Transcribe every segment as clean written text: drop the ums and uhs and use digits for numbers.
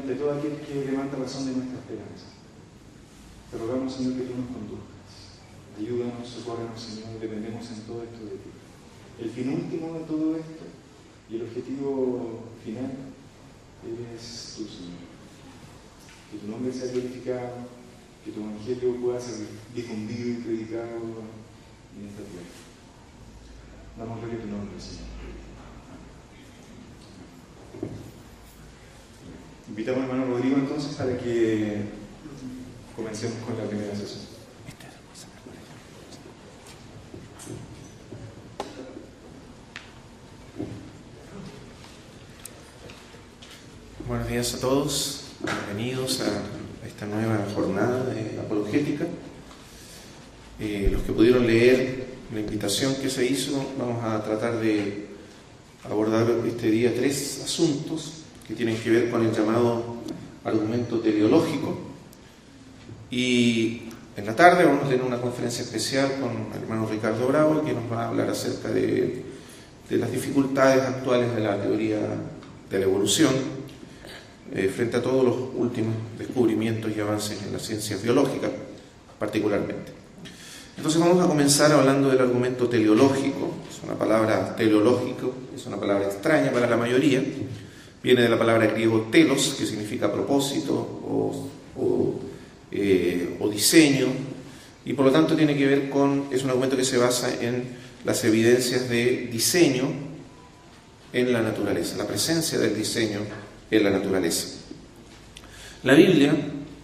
de todo aquel que levanta razón de nuestra esperanza. Te rogamos, Señor, que tú nos conduzcas. Ayúdanos, socórrenos, Señor, dependemos en todo esto de ti. El fin último de todo esto y el objetivo final eres tú, Señor. Que tu nombre sea glorificado, que tu evangelio pueda ser difundido y predicado en esta tierra. Damos gloria a tu nombre, Señor. Invitamos al hermano Rodrigo entonces para que comencemos con la primera sesión. Buenos días a todos, bienvenidos a esta nueva jornada de apologética. Los que pudieron leer la invitación que se hizo, vamos a tratar de abordar este día 3 asuntos que tienen que ver con el llamado argumento teleológico. Y en la tarde vamos a tener una conferencia especial con el hermano Ricardo Bravo, que nos va a hablar acerca de las dificultades actuales de la teoría de la evolución frente a todos los últimos descubrimientos y avances en las ciencias biológicas, particularmente. Entonces vamos a comenzar hablando del argumento teleológico. Es una palabra teleológico, es una palabra extraña para la mayoría. Viene de la palabra griego telos, que significa propósito o diseño, y por lo tanto tiene que ver es un argumento que se basa en las evidencias de diseño en la naturaleza, la presencia del diseño en la naturaleza. La Biblia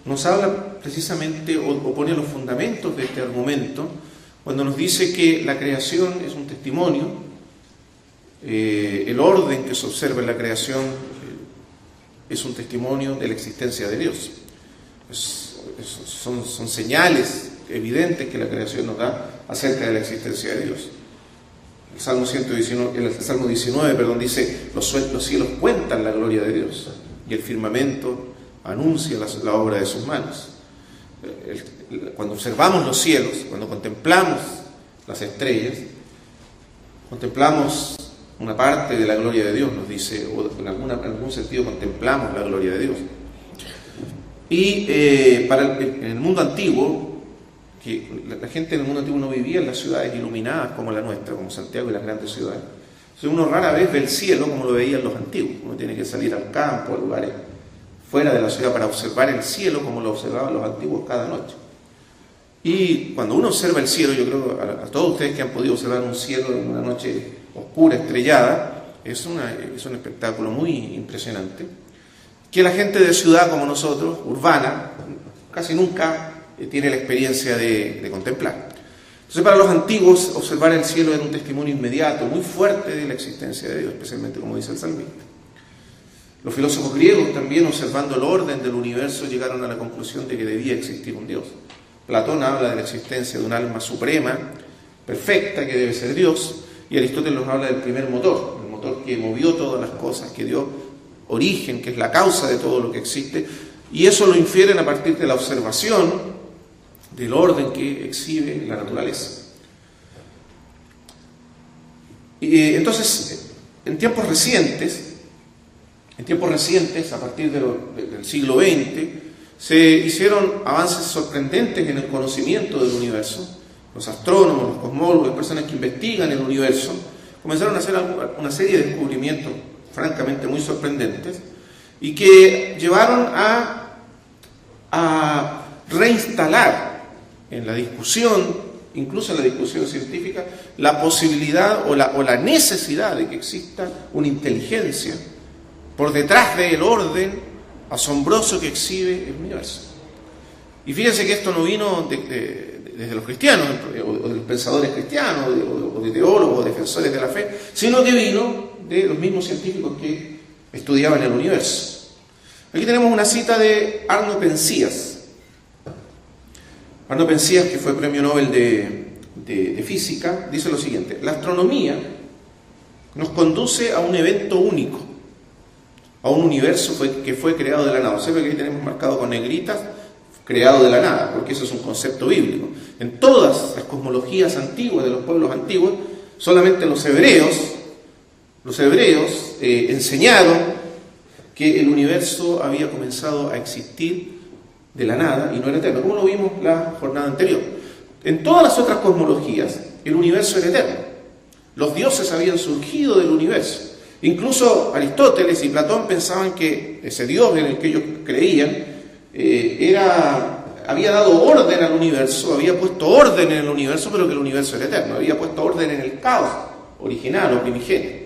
nos habla precisamente o pone los fundamentos de este argumento cuando nos dice que la creación es un testimonio. El orden que se observa en la creación es un testimonio de la existencia de Dios. Son señales evidentes que la creación nos da acerca de la existencia de Dios. El Salmo 19 dice: los cielos cuentan la gloria de Dios y el firmamento anuncia la obra de sus manos. Cuando observamos los cielos, cuando contemplamos las estrellas, contemplamos una parte de la gloria de Dios, nos dice, o en algún sentido contemplamos la gloria de Dios. Y en el mundo antiguo, que la gente en el mundo antiguo no vivía en las ciudades iluminadas como la nuestra, como Santiago y las grandes ciudades. Entonces uno rara vez ve el cielo como lo veían los antiguos. Uno tiene que salir al campo, a lugares fuera de la ciudad para observar el cielo como lo observaban los antiguos cada noche. Y cuando uno observa el cielo, yo creo a todos ustedes que han podido observar un cielo en una noche oscura, estrellada, es un espectáculo muy impresionante, que la gente de ciudad como nosotros, urbana, casi nunca tiene la experiencia de contemplar. Entonces, para los antiguos, observar el cielo era un testimonio inmediato, muy fuerte de la existencia de Dios, especialmente como dice el salmista. Los filósofos griegos también, observando el orden del universo, llegaron a la conclusión de que debía existir un Dios. Platón habla de la existencia de un alma suprema, perfecta, que debe ser Dios, y Aristóteles nos habla del primer motor, el motor que movió todas las cosas, que dio origen, que es la causa de todo lo que existe, y eso lo infieren a partir de la observación del orden que exhibe la naturaleza. Y entonces, en tiempos recientes, a partir del siglo XX, se hicieron avances sorprendentes en el conocimiento del universo. Los astrónomos, los cosmólogos, las personas que investigan el universo, comenzaron a hacer una serie de descubrimientos francamente muy sorprendentes y que llevaron a reinstalar en la discusión, incluso en la discusión científica, la posibilidad o la necesidad de que exista una inteligencia por detrás del orden asombroso que exhibe el universo. Y fíjense que esto no vino desde los cristianos, o de los pensadores cristianos, o de teólogos, o defensores de la fe, sino que vino de los mismos científicos que estudiaban el universo. Aquí tenemos una cita de Arno Penzias. Arno Penzias, que fue premio Nobel de física, dice lo siguiente: la astronomía nos conduce a un evento único, a un universo que fue creado de la nada. Observen que aquí tenemos marcado con negritas, creado de la nada, porque eso es un concepto bíblico. En todas las cosmologías antiguas, de los pueblos antiguos, solamente los hebreos enseñaron que el universo había comenzado a existir de la nada y no era eterno, como lo vimos la jornada anterior. En todas las otras cosmologías, el universo era eterno. Los dioses habían surgido del universo. Incluso Aristóteles y Platón pensaban que ese Dios en el que ellos creían había dado orden al universo, había puesto orden en el universo, pero que el universo era eterno, había puesto orden en el caos original o primigenio.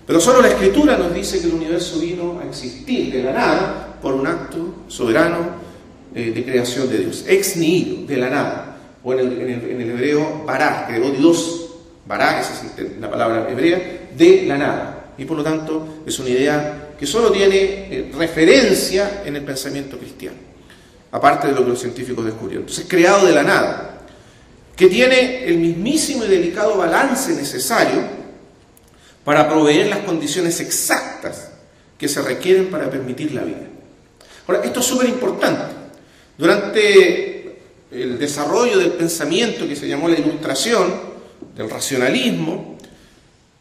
Pero solo la Escritura nos dice que el universo vino a existir de la nada por un acto soberano de creación de Dios, ex nihilo, de la nada, o en el hebreo bará, creó Dios, bará, esa es la palabra hebrea, de la nada. Y por lo tanto es una idea que solo tiene referencia en el pensamiento cristiano, aparte de lo que los científicos descubrieron. Entonces, creado de la nada, que tiene el mismísimo y delicado balance necesario para proveer las condiciones exactas que se requieren para permitir la vida. Ahora, esto es súper importante. Durante el desarrollo del pensamiento que se llamó la Ilustración, del racionalismo,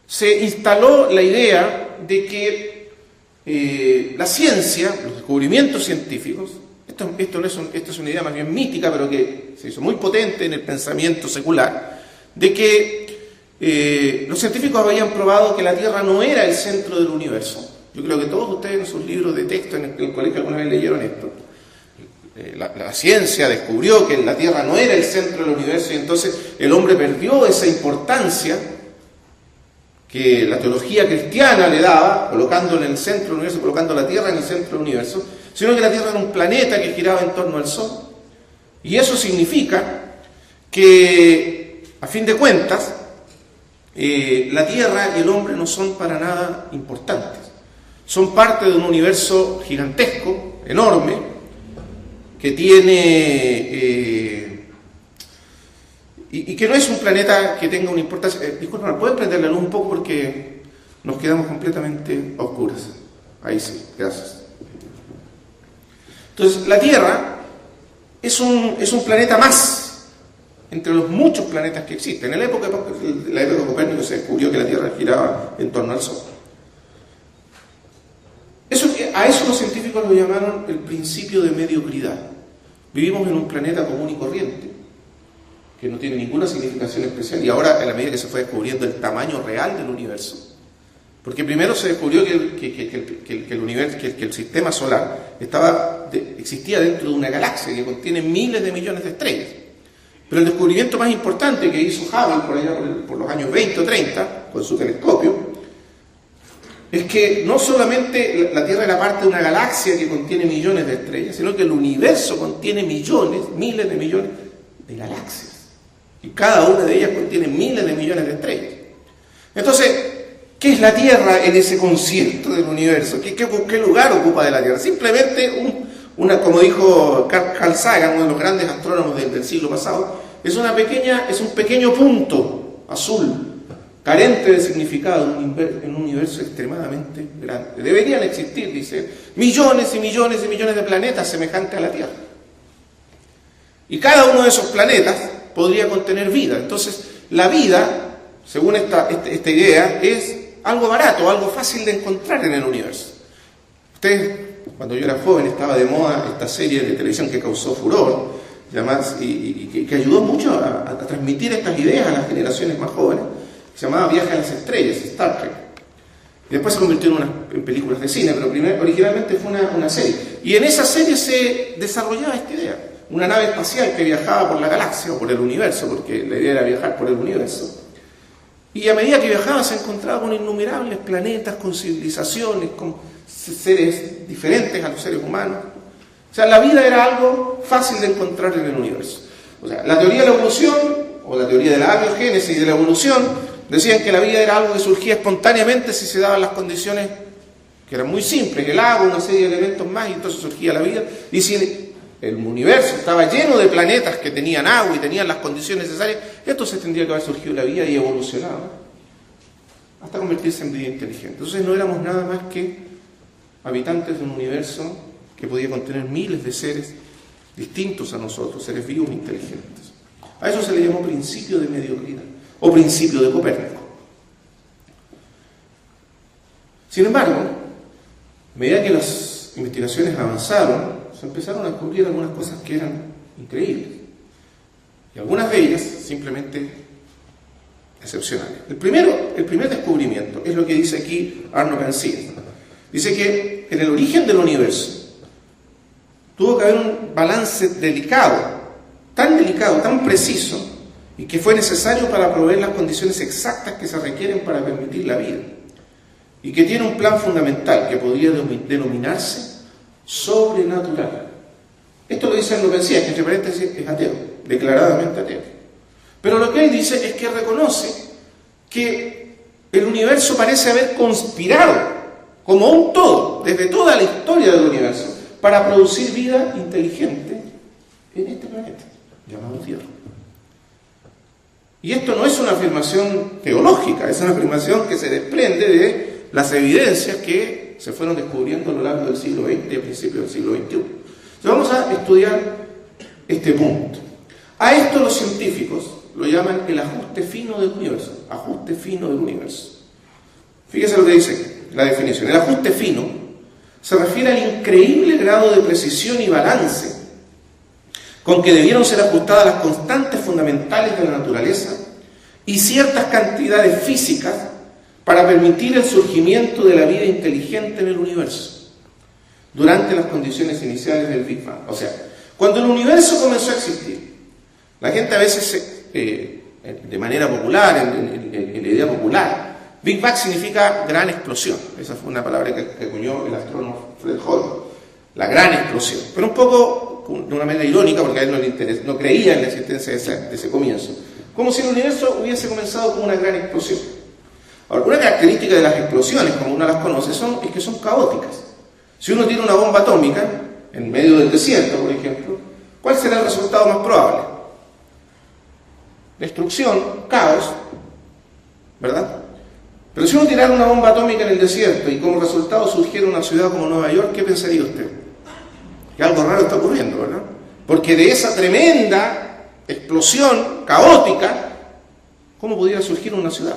se instaló la idea de que la ciencia, los descubrimientos científicos, esto es una idea más bien mítica, pero que se hizo muy potente en el pensamiento secular, de que los científicos habían probado que la Tierra no era el centro del universo. Yo creo que todos ustedes en sus libros de texto en el colegio alguna vez leyeron esto. La ciencia descubrió que la Tierra no era el centro del universo y entonces el hombre perdió esa importancia que la teología cristiana le daba, colocándola en el centro del universo, colocando la Tierra en el centro del universo, sino que la Tierra era un planeta que giraba en torno al Sol. Y eso significa que, a fin de cuentas, la Tierra y el hombre no son para nada importantes. Son parte de un universo gigantesco, enorme, que tiene... y que no es un planeta que tenga una importancia... disculpen, ¿pueden prender la luz un poco? Porque nos quedamos completamente a oscuras. Ahí sí, gracias. Entonces, la Tierra es un planeta más entre los muchos planetas que existen. En la época de Copérnico se descubrió que la Tierra giraba en torno al Sol. A eso los científicos lo llamaron el principio de mediocridad. Vivimos en un planeta común y corriente, que no tiene ninguna significación especial, y ahora, a la medida que se fue descubriendo el tamaño real del universo, porque primero se descubrió que el universo, que el sistema solar existía dentro de una galaxia que contiene miles de millones de estrellas. Pero el descubrimiento más importante que hizo Hubble por allá por los años 20 o 30, con su telescopio, es que no solamente la Tierra era parte de una galaxia que contiene millones de estrellas, sino que el universo contiene millones, miles de millones de galaxias. Y cada una de ellas contiene miles de millones de estrellas. Entonces, ¿qué es la Tierra en ese concierto del universo? ¿Qué lugar ocupa de la Tierra? Simplemente como dijo Carl Sagan, uno de los grandes astrónomos del siglo pasado, es un pequeño punto azul, carente de significado en un universo extremadamente grande. Deberían existir, dice, millones y millones y millones de planetas semejantes a la Tierra. Y cada uno de esos planetas podría contener vida. Entonces, la vida, según esta idea, es algo barato, algo fácil de encontrar en el universo. Ustedes, cuando yo era joven, estaba de moda esta serie de televisión que causó furor, y que ayudó mucho a transmitir estas ideas a las generaciones más jóvenes, se llamaba Viaje a las Estrellas, Star Trek. Y después se convirtió en películas de cine, pero originalmente fue una serie. Y en esa serie se desarrollaba esta idea. Una nave espacial que viajaba por la galaxia o por el universo, porque la idea era viajar por el universo. Y a medida que viajaba se encontraba con innumerables planetas, con civilizaciones, con seres diferentes a los seres humanos. O sea, la vida era algo fácil de encontrar en el universo. O sea, la teoría de la evolución, o la teoría de la abiogénesis y de la evolución, decían que la vida era algo que surgía espontáneamente si se daban las condiciones que eran muy simples, el agua, una serie de elementos más, y entonces surgía la vida. Y si el universo estaba lleno de planetas que tenían agua y tenían las condiciones necesarias, entonces tendría que haber surgido la vida y evolucionado hasta convertirse en vida inteligente. Entonces no éramos nada más que habitantes de un universo que podía contener miles de seres distintos a nosotros, seres vivos e inteligentes. A eso se le llamó principio de mediocridad o principio de Copérnico. Sin embargo, a medida que las investigaciones avanzaron, se empezaron a descubrir algunas cosas que eran increíbles. Y algunas de ellas simplemente excepcionales. El primer descubrimiento es lo que dice aquí Arno Penzias. Dice que en el origen del universo tuvo que haber un balance delicado, tan preciso, y que fue necesario para proveer las condiciones exactas que se requieren para permitir la vida. Y que tiene un plan fundamental que podría denominarse sobrenatural. Esto lo dice Arno Penzias, que entre paréntesis es ateo, declaradamente ateo. Pero lo que él dice es que reconoce que el universo parece haber conspirado como un todo, desde toda la historia del universo, para producir vida inteligente en este planeta, llamado Tierra. Y esto no es una afirmación teológica, es una afirmación que se desprende de las evidencias que se fueron descubriendo a lo largo del siglo XX y a principios del siglo XXI. Entonces vamos a estudiar este punto. A esto los científicos lo llaman el ajuste fino del universo. Ajuste fino del universo. Fíjese lo que dice la definición. El ajuste fino se refiere al increíble grado de precisión y balance con que debieron ser ajustadas las constantes fundamentales de la naturaleza y ciertas cantidades físicas para permitir el surgimiento de la vida inteligente en el universo durante las condiciones iniciales del Big Bang. O sea, cuando el universo comenzó a existir, la gente a veces, de manera popular, en la idea popular, Big Bang significa gran explosión. Esa fue una palabra que acuñó el astrónomo Fred Hoyle, la gran explosión. Pero un poco de una manera irónica, porque a él no creía en la existencia de ese comienzo. Como si el universo hubiese comenzado como una gran explosión. Ahora, una característica de las explosiones, como uno las conoce, es que son caóticas. Si uno tiene una bomba atómica en medio del desierto, por ejemplo, ¿cuál será el resultado más probable? Destrucción, caos, ¿verdad? Pero si uno tirara una bomba atómica en el desierto y como resultado surgiera una ciudad como Nueva York, ¿qué pensaría usted? Que algo raro está ocurriendo, ¿verdad? Porque de esa tremenda explosión caótica, ¿cómo pudiera surgir una ciudad?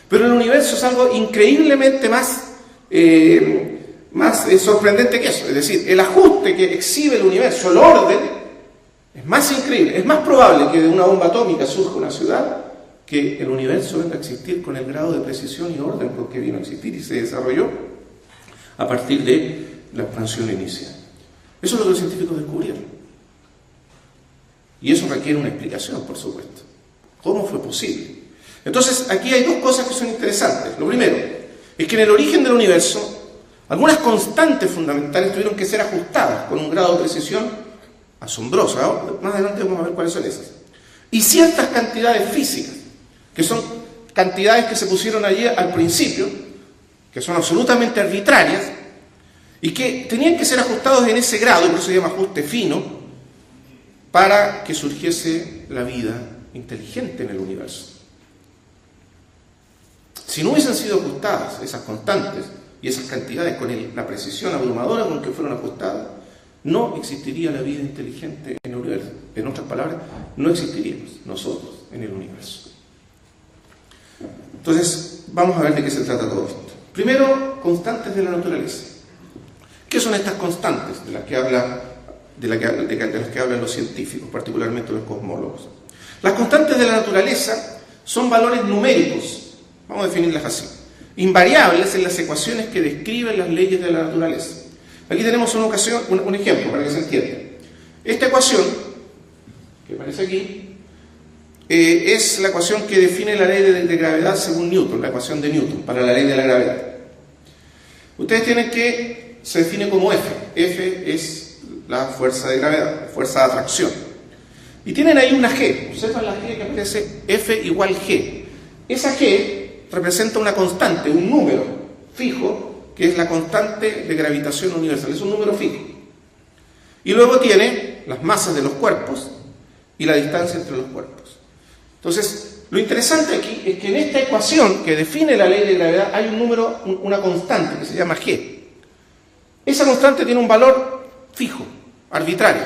Pero el universo es algo increíblemente más sorprendente que eso. Es decir, el ajuste que exhibe el universo, el orden, es más increíble. Es más probable que de una bomba atómica surja una ciudad que el universo venga a existir con el grado de precisión y orden con que vino a existir y se desarrolló a partir de la expansión inicial. Eso es lo que los científicos descubrieron. Y eso requiere una explicación, por supuesto. ¿Cómo fue posible? Entonces, aquí hay dos cosas que son interesantes. Lo primero es que en el origen del universo, algunas constantes fundamentales tuvieron que ser ajustadas con un grado de precisión asombroso. Ahora, más adelante vamos a ver cuáles son esas. Y ciertas cantidades físicas, que son cantidades que se pusieron allí al principio, que son absolutamente arbitrarias, y que tenían que ser ajustados en ese grado, y por eso se llama ajuste fino, para que surgiese la vida inteligente en el universo. Si no hubiesen sido ajustadas esas constantes y esas cantidades con la precisión abrumadora con que fueron ajustadas, no existiría la vida inteligente en el universo. En otras palabras, no existiríamos nosotros en el universo. Entonces, vamos a ver de qué se trata todo esto. Primero, constantes de la naturaleza. ¿Qué son estas constantes de las que hablan los científicos, particularmente los cosmólogos? Las constantes de la naturaleza son valores numéricos, vamos a definirlas así, invariables en las ecuaciones que describen las leyes de la naturaleza. Aquí tenemos un ejemplo para que se entienda. Esta ecuación, que aparece aquí, es la ecuación que define la ley de gravedad según Newton, la ecuación de Newton para la ley de la gravedad. Ustedes tienen que se define como F. F es la fuerza de gravedad, la fuerza de atracción. Y tienen ahí una G. Observan la G que aparece F igual G. Esa G representa una constante, un número fijo, que es la constante de gravitación universal. Es un número fijo. Y luego tiene las masas de los cuerpos y la distancia entre los cuerpos. Entonces, lo interesante aquí es que en esta ecuación que define la ley de gravedad hay un número, una constante que se llama G. Esa constante tiene un valor fijo, arbitrario,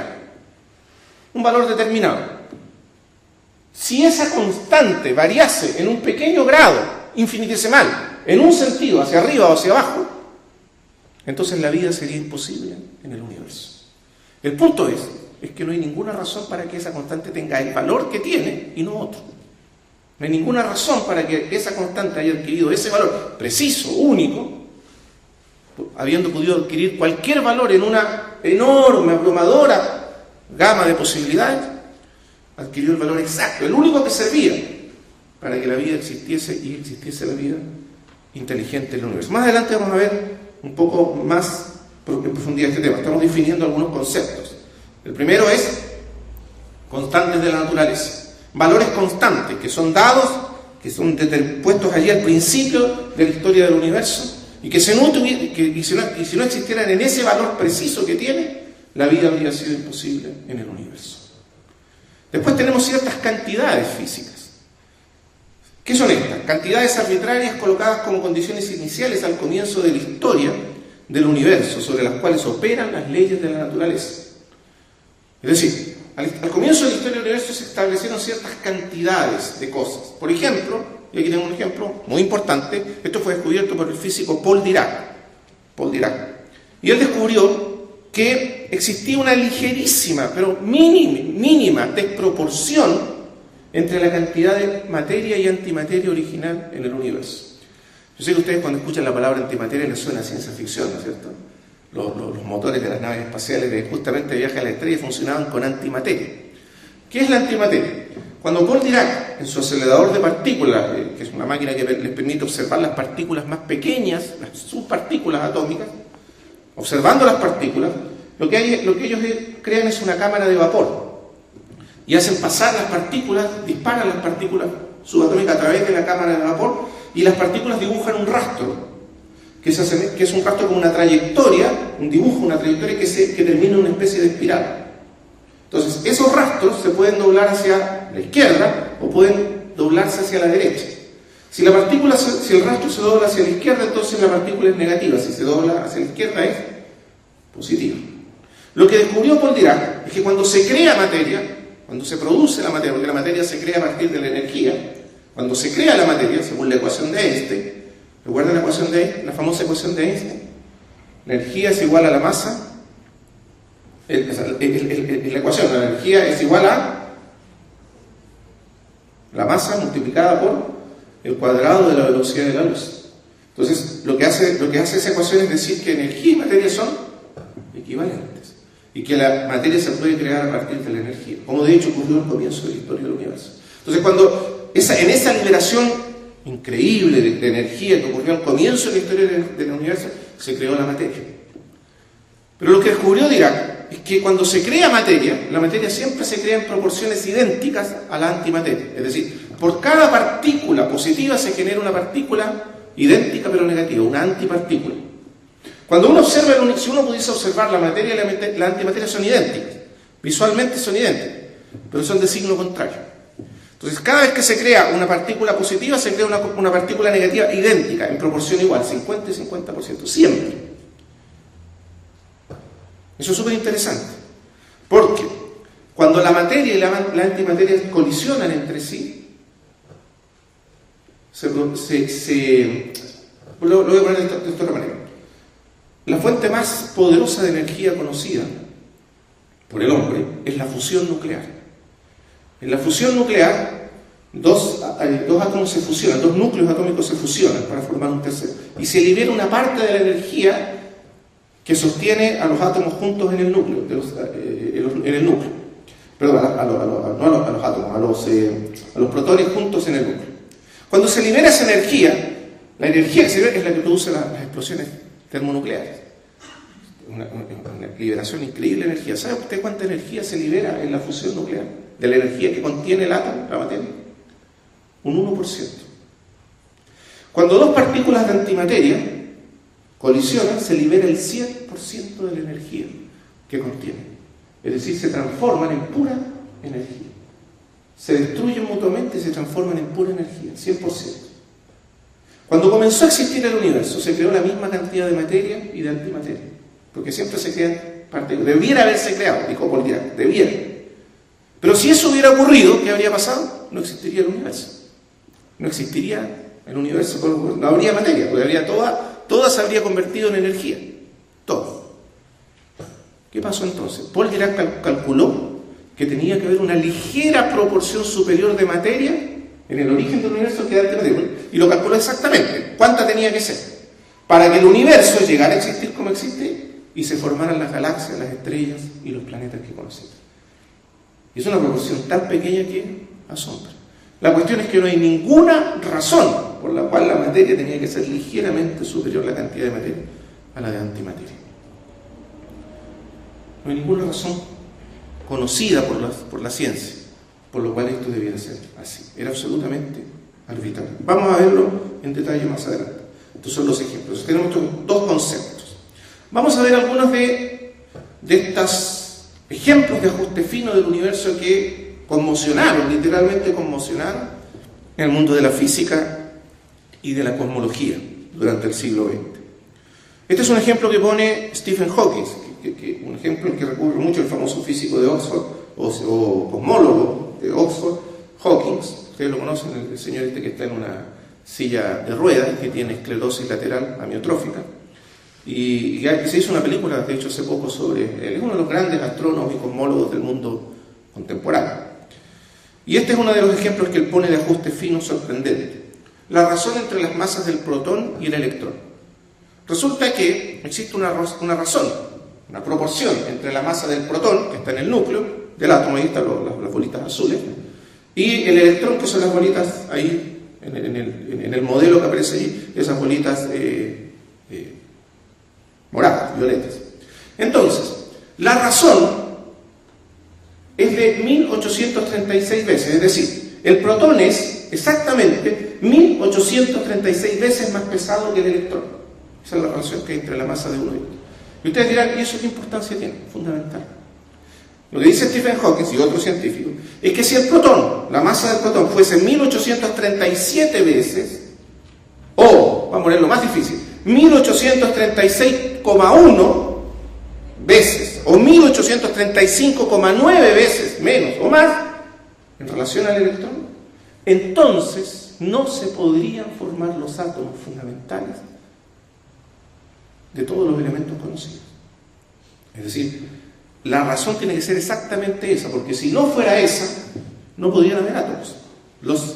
un valor determinado. Si esa constante variase en un pequeño grado infinitesimal, en un sentido, hacia arriba o hacia abajo, entonces la vida sería imposible en el universo. El punto es que no hay ninguna razón para que esa constante tenga el valor que tiene y no otro. No hay ninguna razón para que esa constante haya adquirido ese valor preciso, único, habiendo podido adquirir cualquier valor en una enorme, abrumadora gama de posibilidades, adquirió el valor exacto, el único que servía para que la vida existiese y existiese la vida inteligente en el universo. Más adelante vamos a ver un poco más en profundidad este tema. Estamos definiendo algunos conceptos. El primero es constantes de la naturaleza, valores constantes que son dados, que son puestos allí al principio de la historia del universo y que si no existieran en ese valor preciso que tiene, la vida habría sido imposible en el universo. Después tenemos ciertas cantidades físicas. ¿Qué son estas? Cantidades arbitrarias colocadas como condiciones iniciales al comienzo de la historia del universo, sobre las cuales operan las leyes de la naturaleza. Es decir, al comienzo de la historia del universo se establecieron ciertas cantidades de cosas. Por ejemplo, y aquí tengo un ejemplo muy importante, esto fue descubierto por el físico Paul Dirac. Y él descubrió que existía una ligerísima, pero mínima desproporción entre la cantidad de materia y antimateria original en el universo. Yo sé que ustedes cuando escuchan la palabra antimateria les suena a ciencia ficción, ¿no es cierto? Los motores de las naves espaciales de justamente viaje a la estrella funcionaban con antimateria. ¿Qué es la antimateria? Cuando Paul Dirac, en su acelerador de partículas, que es una máquina que les permite observar las partículas más pequeñas, las subpartículas atómicas, observando las partículas, lo que ellos crean es una cámara de vapor y hacen pasar las partículas, disparan las partículas subatómicas a través de la cámara de vapor y las partículas dibujan un rastro, que es un rastro con una trayectoria, un dibujo, una trayectoria que termina en una especie de espiral. Entonces, esos rastros se pueden doblar hacia la izquierda o pueden doblarse hacia la derecha. Si el rastro se dobla hacia la izquierda, entonces la partícula es negativa. Si se dobla hacia la izquierda, es positiva. Lo que descubrió Paul Dirac es que cuando se crea materia, cuando se produce la materia, porque la materia se crea a partir de la energía, cuando se crea la materia, según la ecuación de Einstein, ¿recuerdan la ecuación de Einstein? La famosa ecuación de Einstein. La energía es igual a la masa. La ecuación, la energía es igual a la masa multiplicada por el cuadrado de la velocidad de la luz. Entonces, lo que hace esa ecuación es decir que energía y materia son equivalentes y que la materia se puede crear a partir de la energía, como de hecho ocurrió al comienzo de la historia del universo. Entonces, en esa liberación increíble de energía que ocurrió al comienzo de la historia del universo, se creó la materia. Pero lo que descubrió Dirac es que cuando se crea materia, la materia siempre se crea en proporciones idénticas a la antimateria. Es decir, por cada partícula positiva se genera una partícula idéntica pero negativa, una antipartícula. Cuando uno observa, si uno pudiese observar la materia y la antimateria son idénticas, visualmente son idénticas, pero son de signo contrario. Entonces, cada vez que se crea una partícula positiva, se crea una partícula negativa idéntica, en proporción igual, 50 y 50%, siempre. Eso es súper interesante, porque cuando la materia y la antimateria colisionan entre sí, lo voy a poner de esta otra manera. La fuente más poderosa de energía conocida por el hombre es la fusión nuclear. En la fusión nuclear, dos átomos se fusionan, dos núcleos atómicos se fusionan para formar un tercero. Y se libera una parte de la energía que sostiene a los átomos juntos en el núcleo, Perdón, no a los átomos, a los protones juntos en el núcleo. Cuando se libera esa energía, la energía que se libera es la que produce las explosiones termonucleares. Una liberación increíble de energía. ¿Sabe usted cuánta energía se libera en la fusión nuclear? De la energía que contiene el átomo, la materia. Un 1%. Cuando dos partículas de antimateria colisionan, se libera el 100% de la energía que contienen. Es decir, se transforman en pura energía. Se destruyen mutuamente y se transforman en pura energía, 100%. Cuando comenzó a existir el universo, se creó la misma cantidad de materia y de antimateria, porque siempre se crean partículas. Debiera haberse creado, dijo Paul Dirac, debiera. Pero si eso hubiera ocurrido, ¿qué habría pasado? No existiría el universo. No existiría el universo, no habría materia, porque toda se habría convertido en energía. ¿Qué pasó entonces? Paul Dirac calculó que tenía que haber una ligera proporción superior de materia en el origen del universo que de antimateria, y lo calculó exactamente. ¿Cuánta tenía que ser? Para que el universo llegara a existir como existe y se formaran las galaxias, las estrellas y los planetas que conocemos. Y es una proporción tan pequeña que asombra. La cuestión es que no hay ninguna razón por la cual la materia tenía que ser ligeramente superior, la cantidad de materia, a la de antimateria. No hay ninguna razón conocida por la ciencia por lo cual esto debiera ser así. Era absolutamente arbitrario. Vamos a verlo en detalle más adelante. Estos son los ejemplos. Tenemos estos dos conceptos. Vamos a ver algunos de estos ejemplos de ajuste fino del universo que conmocionaron, literalmente conmocionaron, en el mundo de la física y de la cosmología durante el siglo XX. Este es un ejemplo que pone Stephen Hawking, un ejemplo en que recurre mucho el famoso físico de Oxford o cosmólogo de Oxford, Hawking. Ustedes lo conocen, el señor este que está en una silla de ruedas, que tiene esclerosis lateral amiotrófica, y se hizo una película, de hecho, hace poco sobre él. Es uno de los grandes astrónomos y cosmólogos del mundo contemporáneo. Y este es uno de los ejemplos que él pone de ajuste fino sorprendente. La razón entre las masas del protón y el electrón. Resulta que existe una razón, una proporción entre la masa del protón, que está en el núcleo del átomo, ahí están las bolitas azules, y el electrón, que son las bolitas ahí, en el modelo que aparece ahí, esas bolitas moradas, violetas. Entonces, la razón es de 1836 veces, es decir, el protón es exactamente 1836 veces más pesado que el electrón. Esa es la relación que hay entre la masa de uno y otro. Y ustedes dirán, ¿y eso qué importancia tiene? Fundamental. Lo que dice Stephen Hawking y otros científicos es que si el protón, la masa del protón, fuese 1837 veces, o, vamos a ponerlo más difícil, 1836,1 veces, o 1835,9 veces menos o más, en relación al electrón, entonces no se podrían formar los átomos fundamentales de todos los elementos conocidos. Es decir, la razón tiene que ser exactamente esa, porque si no fuera esa, no podrían haber átomos. Las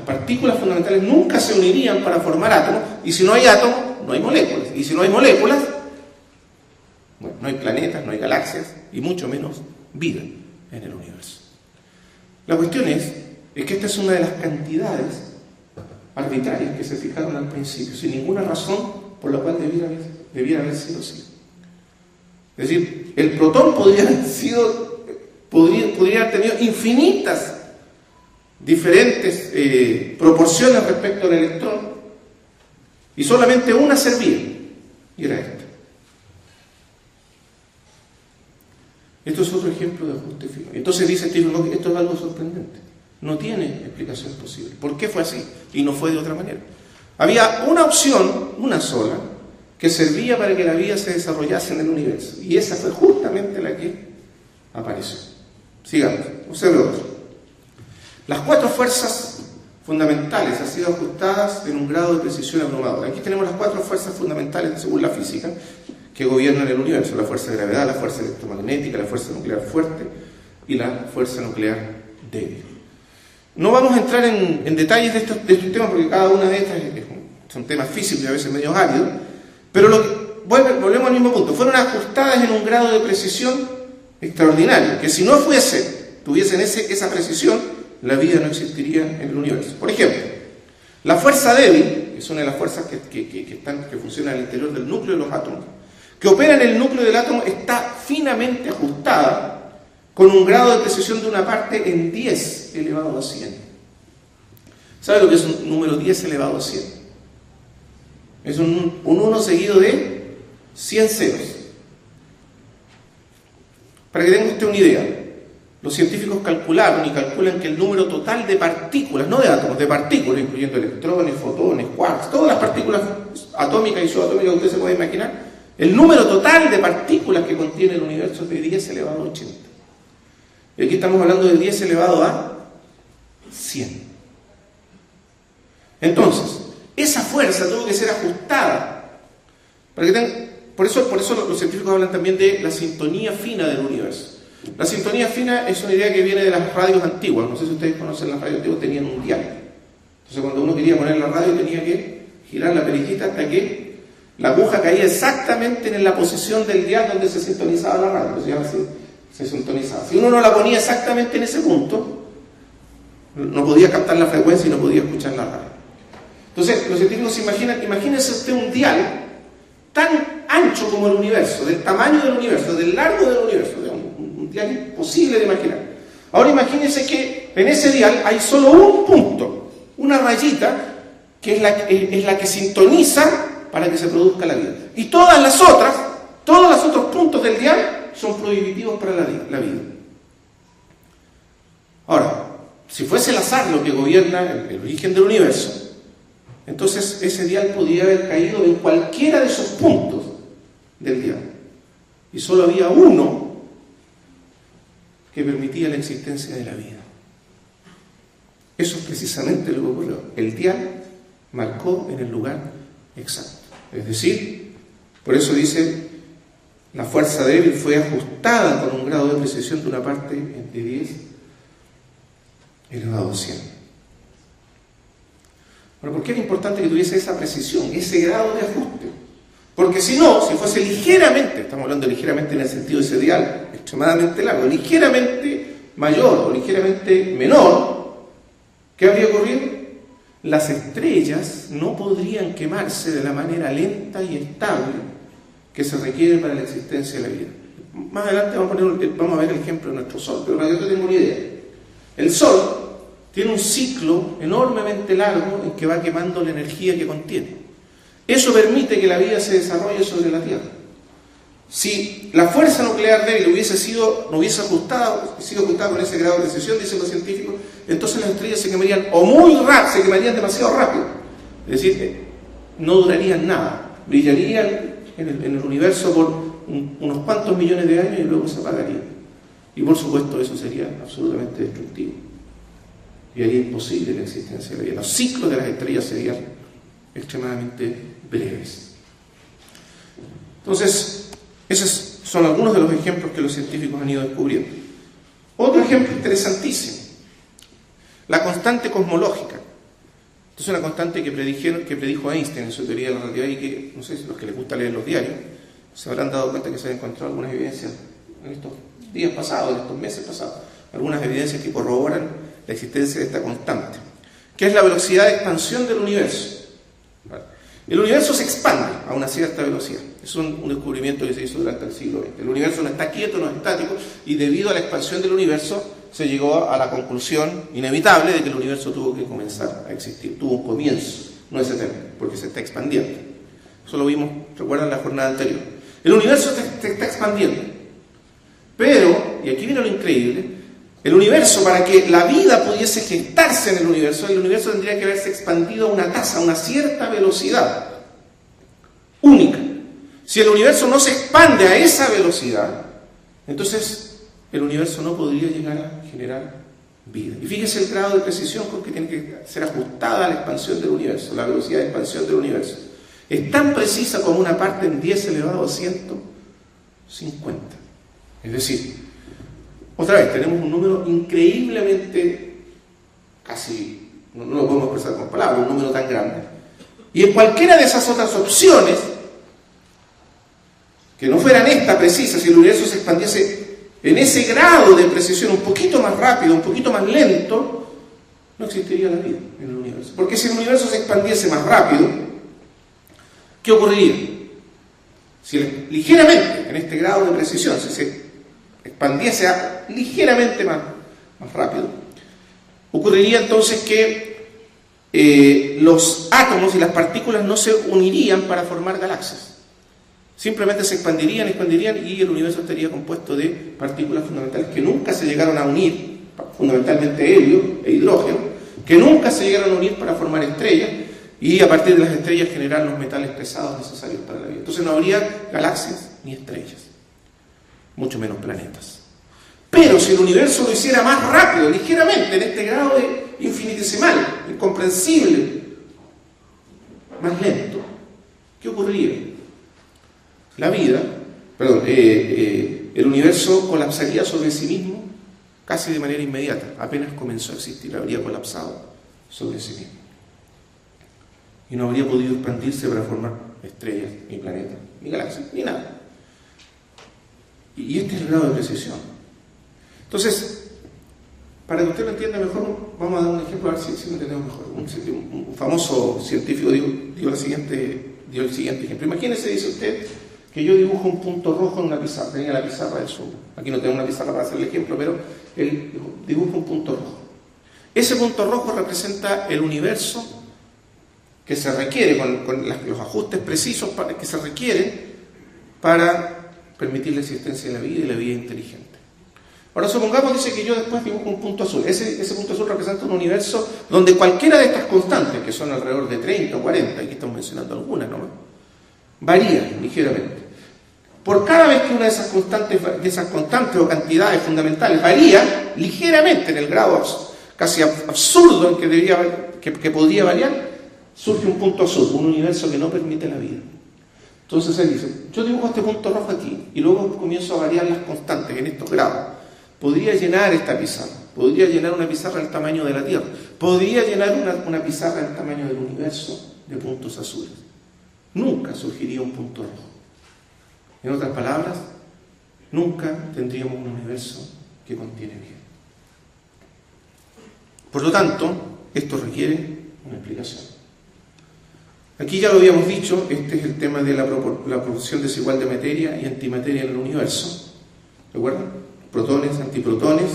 partículas fundamentales nunca se unirían para formar átomos, y si no hay átomos, no hay moléculas. Y si no hay moléculas, bueno, no hay planetas, no hay galaxias, y mucho menos vida en el universo. La cuestión es que esta es una de las cantidades arbitrarias que se fijaron al principio, sin ninguna razón por la cual debiera haber sido así. Es decir, el protón podría haber tenido infinitas diferentes proporciones respecto al electrón, y solamente una servía, y era esta. Esto es otro ejemplo de ajuste fino. Entonces dice Stephen Hawking, esto es algo sorprendente, no tiene explicación posible. ¿Por qué fue así y no fue de otra manera? Había una opción, una sola, que servía para que la vida se desarrollase en el universo, y esa fue justamente la que apareció. Sigamos, observe otro. Las 4 fuerzas fundamentales han sido ajustadas en un grado de precisión abrumador. Aquí tenemos las 4 fuerzas fundamentales según la física que gobiernan el universo: la fuerza de gravedad, la fuerza electromagnética, la fuerza nuclear fuerte y la fuerza nuclear débil. No vamos a entrar en detalles de estos temas, porque cada una de estas son temas físicos y a veces medio áridos, pero volvemos al mismo punto. Fueron ajustadas en un grado de precisión extraordinario, que si no tuviesen esa precisión, la vida no existiría en el universo. Por ejemplo, la fuerza débil, que es una de las fuerzas que funcionan al interior del núcleo de los átomos, que opera en el núcleo del átomo, está finamente ajustada con un grado de precisión de una parte en 10 elevado a 100. ¿Sabe lo que es un número 10 elevado a 100? Es un 1 seguido de 100 ceros. Para que tenga usted una idea, los científicos calcularon y calculan que el número total de partículas, no de átomos, de partículas, incluyendo electrones, fotones, quarks, todas las partículas atómicas y subatómicas que usted se puede imaginar, el número total de partículas que contiene el universo es de 10 elevado a 80. Y aquí estamos hablando de 10 elevado a 100. Entonces, esa fuerza tuvo que ser ajustada para que por eso los científicos hablan también de la sintonía fina del universo. La sintonía fina es una idea que viene de las radios antiguas. No sé si ustedes conocen las radios antiguas, tenían un dial. Entonces cuando uno quería poner la radio tenía que girar la perillita hasta que la aguja caía exactamente en la posición del dial donde se sintonizaba la radio. Entonces se sintonizaba. Si uno no la ponía exactamente en ese punto, no podía captar la frecuencia y no podía escuchar la radio. Entonces los científicos se imagínense usted un dial tan ancho como el universo, del tamaño del universo, del largo del universo, un dial imposible de imaginar. Ahora imagínense que en ese dial hay solo un punto, una rayita, que es la que sintoniza para que se produzca la vida. Y todos los otros puntos del dial son prohibitivos para la vida. Ahora, si fuese el azar lo que gobierna el origen del universo, entonces ese dial podía haber caído en cualquiera de esos puntos del dial. Y solo había uno que permitía la existencia de la vida. Eso es precisamente lo que ocurrió. El dial marcó en el lugar exacto. Es decir, por eso dice, la fuerza débil fue ajustada con un grado de precisión de una parte de 10 elevado a 100. Bueno, ¿por qué era importante que tuviese esa precisión, ese grado de ajuste? Porque si no, si fuese ligeramente, estamos hablando ligeramente en el sentido de ese dial extremadamente largo, ligeramente mayor o ligeramente menor, ¿qué habría ocurrido? Las estrellas no podrían quemarse de la manera lenta y estable que se requiere para la existencia de la vida. Más adelante vamos a ver el ejemplo de nuestro Sol, pero para que yo tenga una idea. El Sol tiene un ciclo enormemente largo en que va quemando la energía que contiene. Eso permite que la vida se desarrolle sobre la Tierra. Si la fuerza nuclear débil no hubiese sido ajustada con ese grado de precisión, dicen los científicos, entonces las estrellas se quemarían se quemarían demasiado rápido. Es decir, no durarían nada. Brillarían en el universo por unos cuantos millones de años y luego se apagarían. Y por supuesto eso sería absolutamente destructivo. Y haría imposible la existencia de la vida. Los ciclos de las estrellas serían extremadamente breves. Entonces, esos son algunos de los ejemplos que los científicos han ido descubriendo. Otro ejemplo interesantísimo, la constante cosmológica. Esta es una constante que predijo Einstein en su teoría de la relatividad y que, no sé si los que les gusta leer los diarios, se habrán dado cuenta que se han encontrado algunas evidencias en estos días pasados, en estos meses pasados, algunas evidencias que corroboran la existencia de esta constante, que es la velocidad de expansión del universo. El universo se expande a una cierta velocidad. Es un descubrimiento que se hizo durante el siglo XX. El universo no está quieto, no es estático, y debido a la expansión del universo se llegó a la conclusión inevitable de que el universo tuvo que comenzar a existir. Tuvo un comienzo, no es eterno, porque se está expandiendo. Eso lo vimos, recuerdan, la jornada anterior. El universo se está expandiendo. Pero, y aquí viene lo increíble, el universo, para que la vida pudiese gestarse en el universo tendría que haberse expandido a una tasa, a una cierta velocidad única. Si el universo no se expande a esa velocidad, entonces el universo no podría llegar a generar vida. Y fíjese el grado de precisión con que tiene que ser ajustada la expansión del universo, la velocidad de expansión del universo. Es tan precisa como una parte en 10 elevado a 150. Es decir, otra vez, tenemos un número increíblemente, casi, no lo podemos expresar con palabras, un número tan grande. Y en cualquiera de esas otras opciones, que no fueran esta precisa, si el universo se expandiese en ese grado de precisión un poquito más rápido, un poquito más lento, no existiría la vida en el universo. Porque si el universo se expandiese más rápido, ¿qué ocurriría? Si ligeramente, en este grado de precisión, si se expandiese ligeramente más rápido, ocurriría entonces que los átomos y las partículas no se unirían para formar galaxias. Simplemente se expandirían y el universo estaría compuesto de partículas fundamentales que nunca se llegaron a unir, fundamentalmente helio e hidrógeno, que nunca se llegaron a unir para formar estrellas y a partir de las estrellas generar los metales pesados necesarios para la vida. Entonces no habría galaxias ni estrellas, mucho menos planetas. Pero si el universo lo hiciera más rápido, ligeramente, en este grado de infinitesimal, incomprensible, más lento, ¿qué ocurriría? la vida, perdón, el universo colapsaría sobre sí mismo casi de manera inmediata. Apenas comenzó a existir, habría colapsado sobre sí mismo. Y no habría podido expandirse para formar estrellas, ni planetas, ni galaxias, ni nada. Y este es el grado de precisión. Entonces, para que usted lo entienda mejor, vamos a dar un ejemplo, a ver si lo entendemos mejor. Un famoso científico dio el siguiente ejemplo. Imagínese, dice usted, que yo dibujo un punto rojo en una pizarra. Tenía la pizarra del sur. Aquí no tengo una pizarra para hacer el ejemplo, pero él dibuja un punto rojo. Ese punto rojo representa el universo que se requiere, con los ajustes precisos que se requieren para permitir la existencia de la vida y la vida inteligente. Ahora supongamos, dice, que yo después dibujo un punto azul. Ese punto azul representa un universo donde cualquiera de estas constantes, que son alrededor de 30 o 40, aquí estamos mencionando algunas nomás, varía ligeramente. Por cada vez que una de esas constantes o cantidades fundamentales varía ligeramente en el grado casi absurdo en que podría variar, surge un punto azul, un universo que no permite la vida. Entonces él dice, yo dibujo este punto rojo aquí y luego comienzo a variar las constantes en estos grados. Podría llenar esta pizarra, podría llenar una pizarra del tamaño de la Tierra, podría llenar una pizarra del tamaño del universo de puntos azules. Nunca surgiría un punto rojo. En otras palabras, nunca tendríamos un universo que contiene vida. Por lo tanto, esto requiere una explicación. Aquí ya lo habíamos dicho, este es el tema de la proporción desigual de materia y antimateria en el universo. ¿De acuerdo? Protones, antiprotones.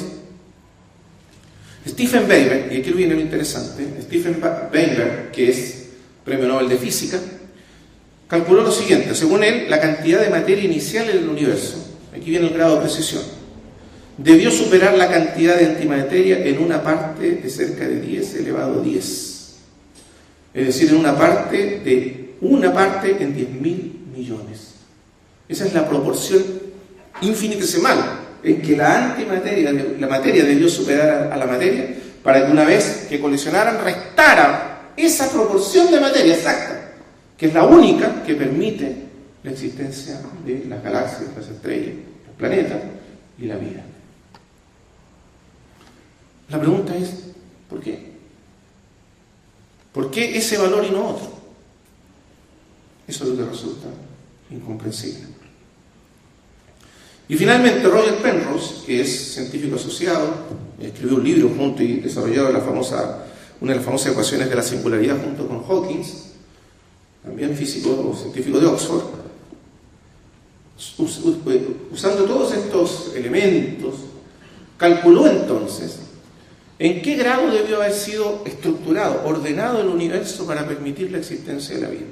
Stephen Weinberg, y aquí viene lo interesante, Stephen Weinberg, que es Premio Nobel de Física, calculó lo siguiente: según él, la cantidad de materia inicial en el universo, aquí viene el grado de precisión, debió superar la cantidad de antimateria en una parte de cerca de 10 elevado a 10. Es decir, en una parte en 10.000 millones. Esa es la proporción infinitesimal en que la materia debió superar a la materia para que una vez que colisionaran restara esa proporción de materia exacta, que es la única que permite la existencia de las galaxias, las estrellas, los planetas y la vida. La pregunta es, ¿por qué? ¿Por qué ese valor y no otro? Eso es lo que resulta incomprensible. Y finalmente Roger Penrose, que es científico asociado, escribió un libro junto y desarrolló una de las famosas ecuaciones de la singularidad junto con Hawking, también físico o científico de Oxford, usando todos estos elementos, calculó entonces en qué grado debió haber sido estructurado, ordenado el universo para permitir la existencia de la vida.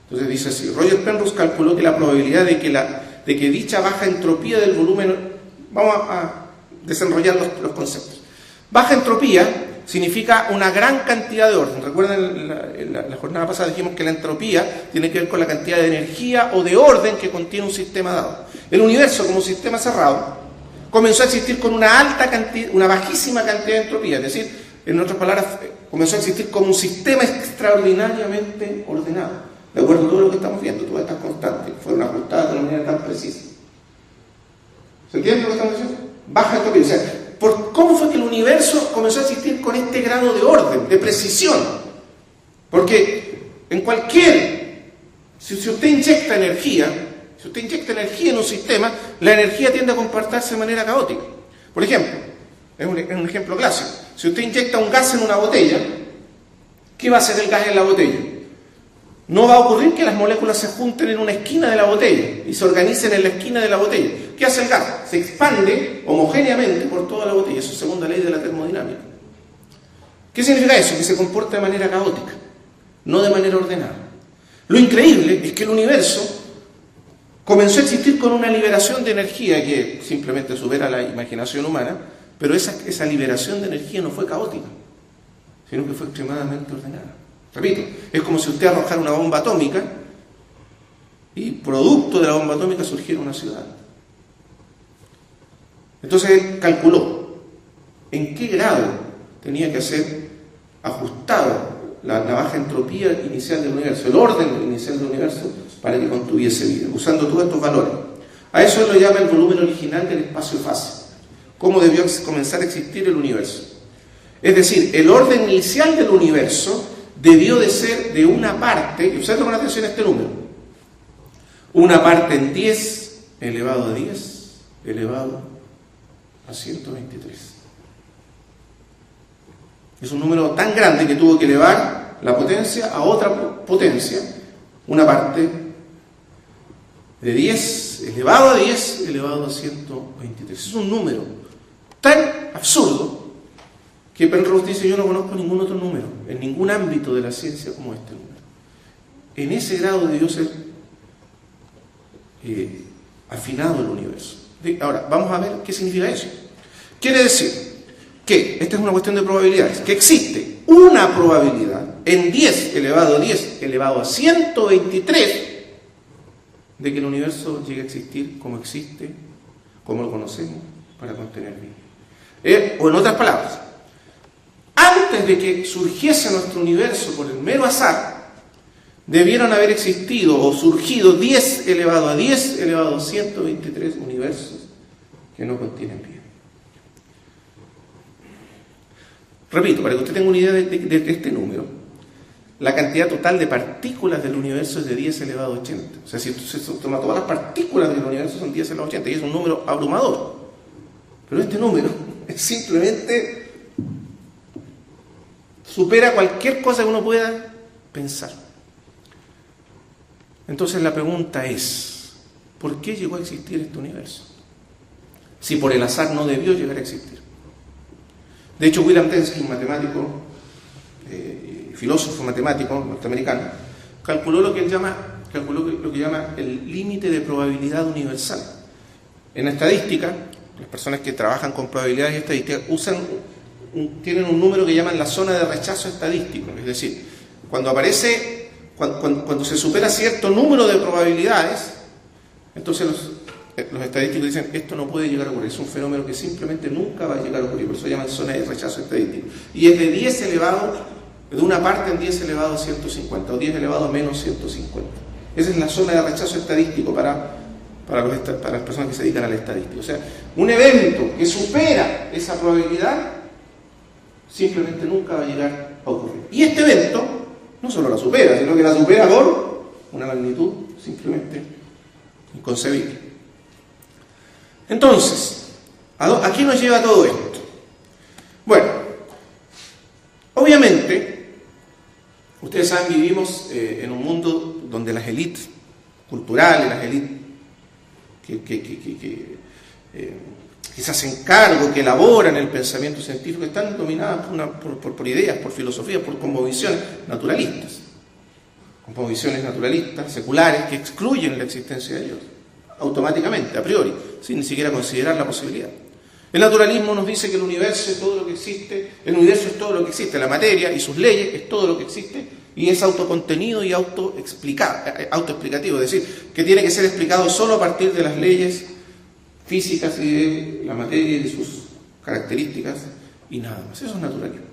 Entonces dice así: Roger Penrose calculó que la probabilidad de que dicha baja entropía del volumen, vamos a desenrollar los conceptos. Baja entropía significa una gran cantidad de orden. Recuerden, en la jornada pasada dijimos que la entropía tiene que ver con la cantidad de energía o de orden que contiene un sistema dado. El universo, como un sistema cerrado, comenzó a existir con una bajísima cantidad de entropía, es decir, en otras palabras, comenzó a existir como un sistema extraordinariamente ordenado, de acuerdo a todo lo que estamos viendo. Todas estas constantes fueron ajustadas de una manera tan precisa. ¿Se entiende lo que estamos diciendo? Baja entropía. O sea, ¿cómo fue que el universo comenzó a existir con este grado de orden, de precisión? Porque si usted inyecta energía en un sistema, la energía tiende a comportarse de manera caótica. Por ejemplo, es un ejemplo clásico. Si usted inyecta un gas en una botella, ¿qué va a hacer el gas en la botella? No va a ocurrir que las moléculas se junten en una esquina de la botella y se organicen en la esquina de la botella. ¿Qué hace el gas? Se expande homogéneamente por toda la botella. Eso es segunda ley de la termodinámica. ¿Qué significa eso? Que se comporta de manera caótica, no de manera ordenada. Lo increíble es que el universo comenzó a existir con una liberación de energía que simplemente supera la imaginación humana, pero esa liberación de energía no fue caótica, sino que fue extremadamente ordenada. Repito, es como si usted arrojara una bomba atómica y producto de la bomba atómica surgiera una ciudad. Entonces él calculó en qué grado tenía que ser ajustado la baja entropía inicial del universo, el orden inicial del universo, para que contuviese vida, usando todos estos valores. A eso lo llama el volumen original del espacio-fase, cómo debió comenzar a existir el universo. Es decir, el orden inicial del universo debió de ser de una parte, y observen con atención este número, una parte en 10 elevado a 10 elevado a 123. Es un número tan grande que tuvo que elevar la potencia a otra potencia, una parte de 10 elevado a 10 elevado a 123. Es un número tan absurdo que Penrose dice: yo no conozco ningún otro número en ningún ámbito de la ciencia como este número. En ese grado debió ser afinado el universo. Ahora, vamos a ver qué significa eso. Quiere decir que, esta es una cuestión de probabilidades, que existe una probabilidad en 10 elevado a 10 elevado a 123 de que el universo llegue a existir como existe, como lo conocemos, para contener vida. O en otras palabras, antes de que surgiese nuestro universo por el mero azar, debieron haber existido o surgido 10 elevado a 10 elevado a 123 universos que no contienen vida. Repito, para que usted tenga una idea de este número, la cantidad total de partículas del universo es de 10 elevado a 80. O sea, si se toma todas las partículas del universo son 10 elevado a 80, y es un número abrumador. Pero este número es simplemente supera cualquier cosa que uno pueda pensar. Entonces la pregunta es: ¿por qué llegó a existir este universo? Si por el azar no debió llegar a existir. De hecho, William Dembski, un matemático, filósofo matemático norteamericano, calculó lo que llama el límite de probabilidad universal. En estadística, las personas que trabajan con probabilidades y estadística tienen un número que llaman la zona de rechazo estadístico. Es decir, cuando se supera cierto número de probabilidades, entonces los estadísticos dicen: esto no puede llegar a ocurrir, es un fenómeno que simplemente nunca va a llegar a ocurrir. Por eso se llama zona de rechazo estadístico. Y es de 10 elevado, de una parte en 10 elevado a 150, o 10 elevado a menos 150. Esa es la zona de rechazo estadístico para las personas que se dedican a la estadística. O sea, un evento que supera esa probabilidad simplemente nunca va a llegar a ocurrir. Y este evento no solo la supera, sino que la supera por una magnitud simplemente inconcebible. Entonces, ¿a qué nos lleva todo esto? Bueno, obviamente, ustedes saben, vivimos en un mundo donde las élites culturales, las élites que se hacen cargo, que elaboran el pensamiento científico, están dominadas por ideas, por filosofías, por cosmovisiones naturalistas. Cosmovisiones naturalistas, seculares, que excluyen la existencia de Dios automáticamente, a priori, sin ni siquiera considerar la posibilidad. El naturalismo nos dice que el universo es todo lo que existe, el universo es todo lo que existe, la materia y sus leyes es todo lo que existe, y es autocontenido y autoexplicativo, es decir, que tiene que ser explicado solo a partir de las leyes físicas y de la materia y de sus características, y nada más. Eso es naturalismo.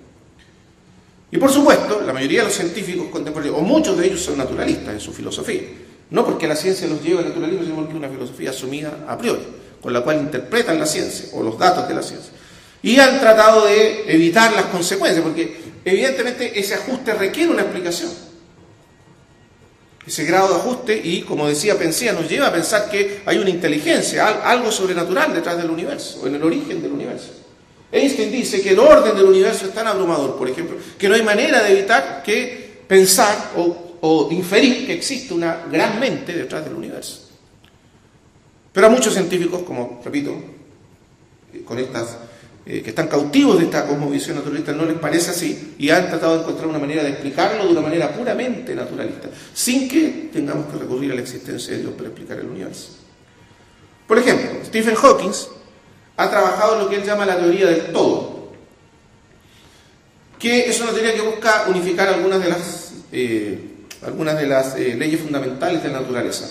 Y por supuesto, la mayoría de los científicos contemporáneos, o muchos de ellos, son naturalistas en su filosofía. No porque la ciencia los lleve al naturalismo, sino porque es una filosofía asumida a priori, con la cual interpretan la ciencia o los datos de la ciencia. Y han tratado de evitar las consecuencias, porque evidentemente ese ajuste requiere una explicación. Ese grado de ajuste, y como decía Penzias, nos lleva a pensar que hay una inteligencia, algo sobrenatural detrás del universo, o en el origen del universo. Einstein dice que el orden del universo es tan abrumador, por ejemplo, que no hay manera de evitar que pensar o inferir que existe una gran mente detrás del universo. Pero a muchos científicos, como repito, que están cautivos de esta cosmovisión naturalista, no les parece así, y han tratado de encontrar una manera de explicarlo de una manera puramente naturalista, sin que tengamos que recurrir a la existencia de Dios para explicar el universo. Por ejemplo, Stephen Hawking ha trabajado en lo que él llama la teoría del todo, que es una teoría que busca unificar algunas de las leyes fundamentales de la naturaleza,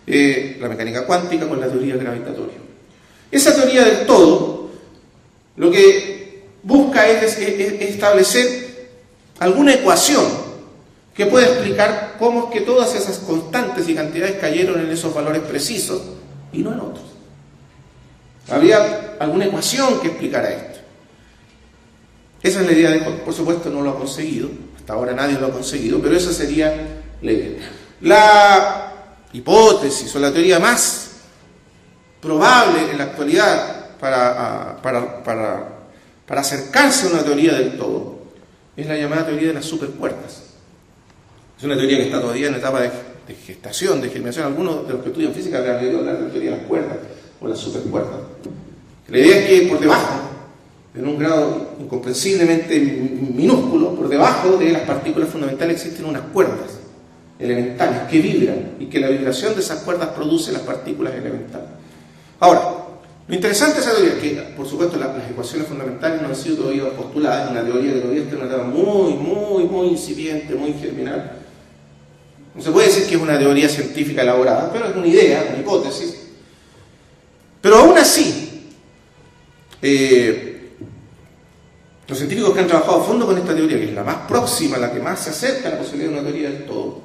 la mecánica cuántica con la teoría gravitatoria. Esa teoría del todo lo que busca es establecer alguna ecuación que puede explicar cómo es que todas esas constantes y cantidades cayeron en esos valores precisos y no en otros. Habría alguna ecuación que explicara esto. Esa es la idea de Hawking. Por supuesto no lo ha conseguido, hasta ahora nadie lo ha conseguido, pero esa sería la idea. La hipótesis o la teoría más probable en la actualidad para acercarse a una teoría del todo es la llamada teoría de las supercuerdas. Es una teoría que está todavía en etapa de gestación, de germinación. Algunos de los que estudian física han leído hablar de la teoría de las cuerdas o las supercuerdas. La idea es que por debajo, en un grado incomprensiblemente minúsculo, por debajo de las partículas fundamentales existen unas cuerdas elementales que vibran y que la vibración de esas cuerdas produce las partículas elementales. Ahora, lo interesante de esa teoría es que, por supuesto, las ecuaciones fundamentales no han sido todavía postuladas, es una teoría que todavía está en una etapa muy incipiente, muy germinal. No se puede decir que es una teoría científica elaborada, pero es una idea, una hipótesis. Pero aún así, los científicos que han trabajado a fondo con esta teoría, que es la más próxima, la que más se acerca a la posibilidad de una teoría del todo,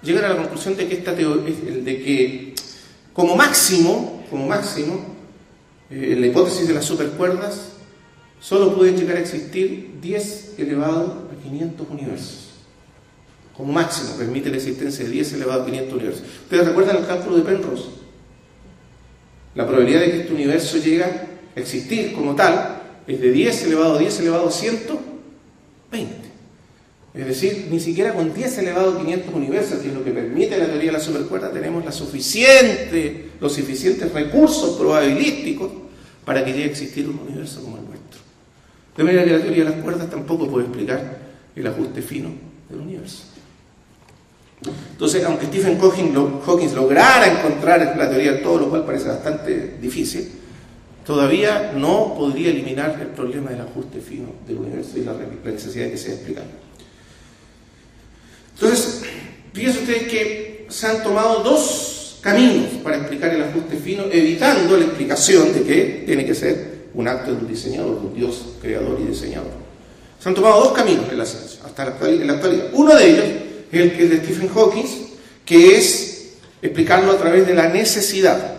llegan a la conclusión de que esta teoría, de que como máximo, en la hipótesis de las supercuerdas, solo pueden llegar a existir 10 elevado a 500 universos. Como máximo permite la existencia de 10 elevado a 500 universos. ¿Ustedes recuerdan el cálculo de Penrose? La probabilidad de que este universo llegue a existir como tal es de 10 elevado a 120. Es decir, ni siquiera con 10 elevado a 500 universos, que es lo que permite la teoría de la supercuerda, tenemos los suficientes recursos probabilísticos para que llegue a existir un universo como el nuestro. De manera que la teoría de las cuerdas tampoco puede explicar el ajuste fino del universo. Entonces, aunque Stephen Hawking lograra encontrar la teoría del todo, lo cual parece bastante difícil, todavía no podría eliminar el problema del ajuste fino del universo y la necesidad de que sea explicado. Entonces, fíjense ustedes que se han tomado dos caminos para explicar el ajuste fino, evitando la explicación de que tiene que ser un acto de un diseñador, de un Dios creador y diseñador. Se han tomado dos caminos en la ciencia, en la actualidad. Uno de ellos es el que es de Stephen Hawking, que es explicarlo a través de la necesidad.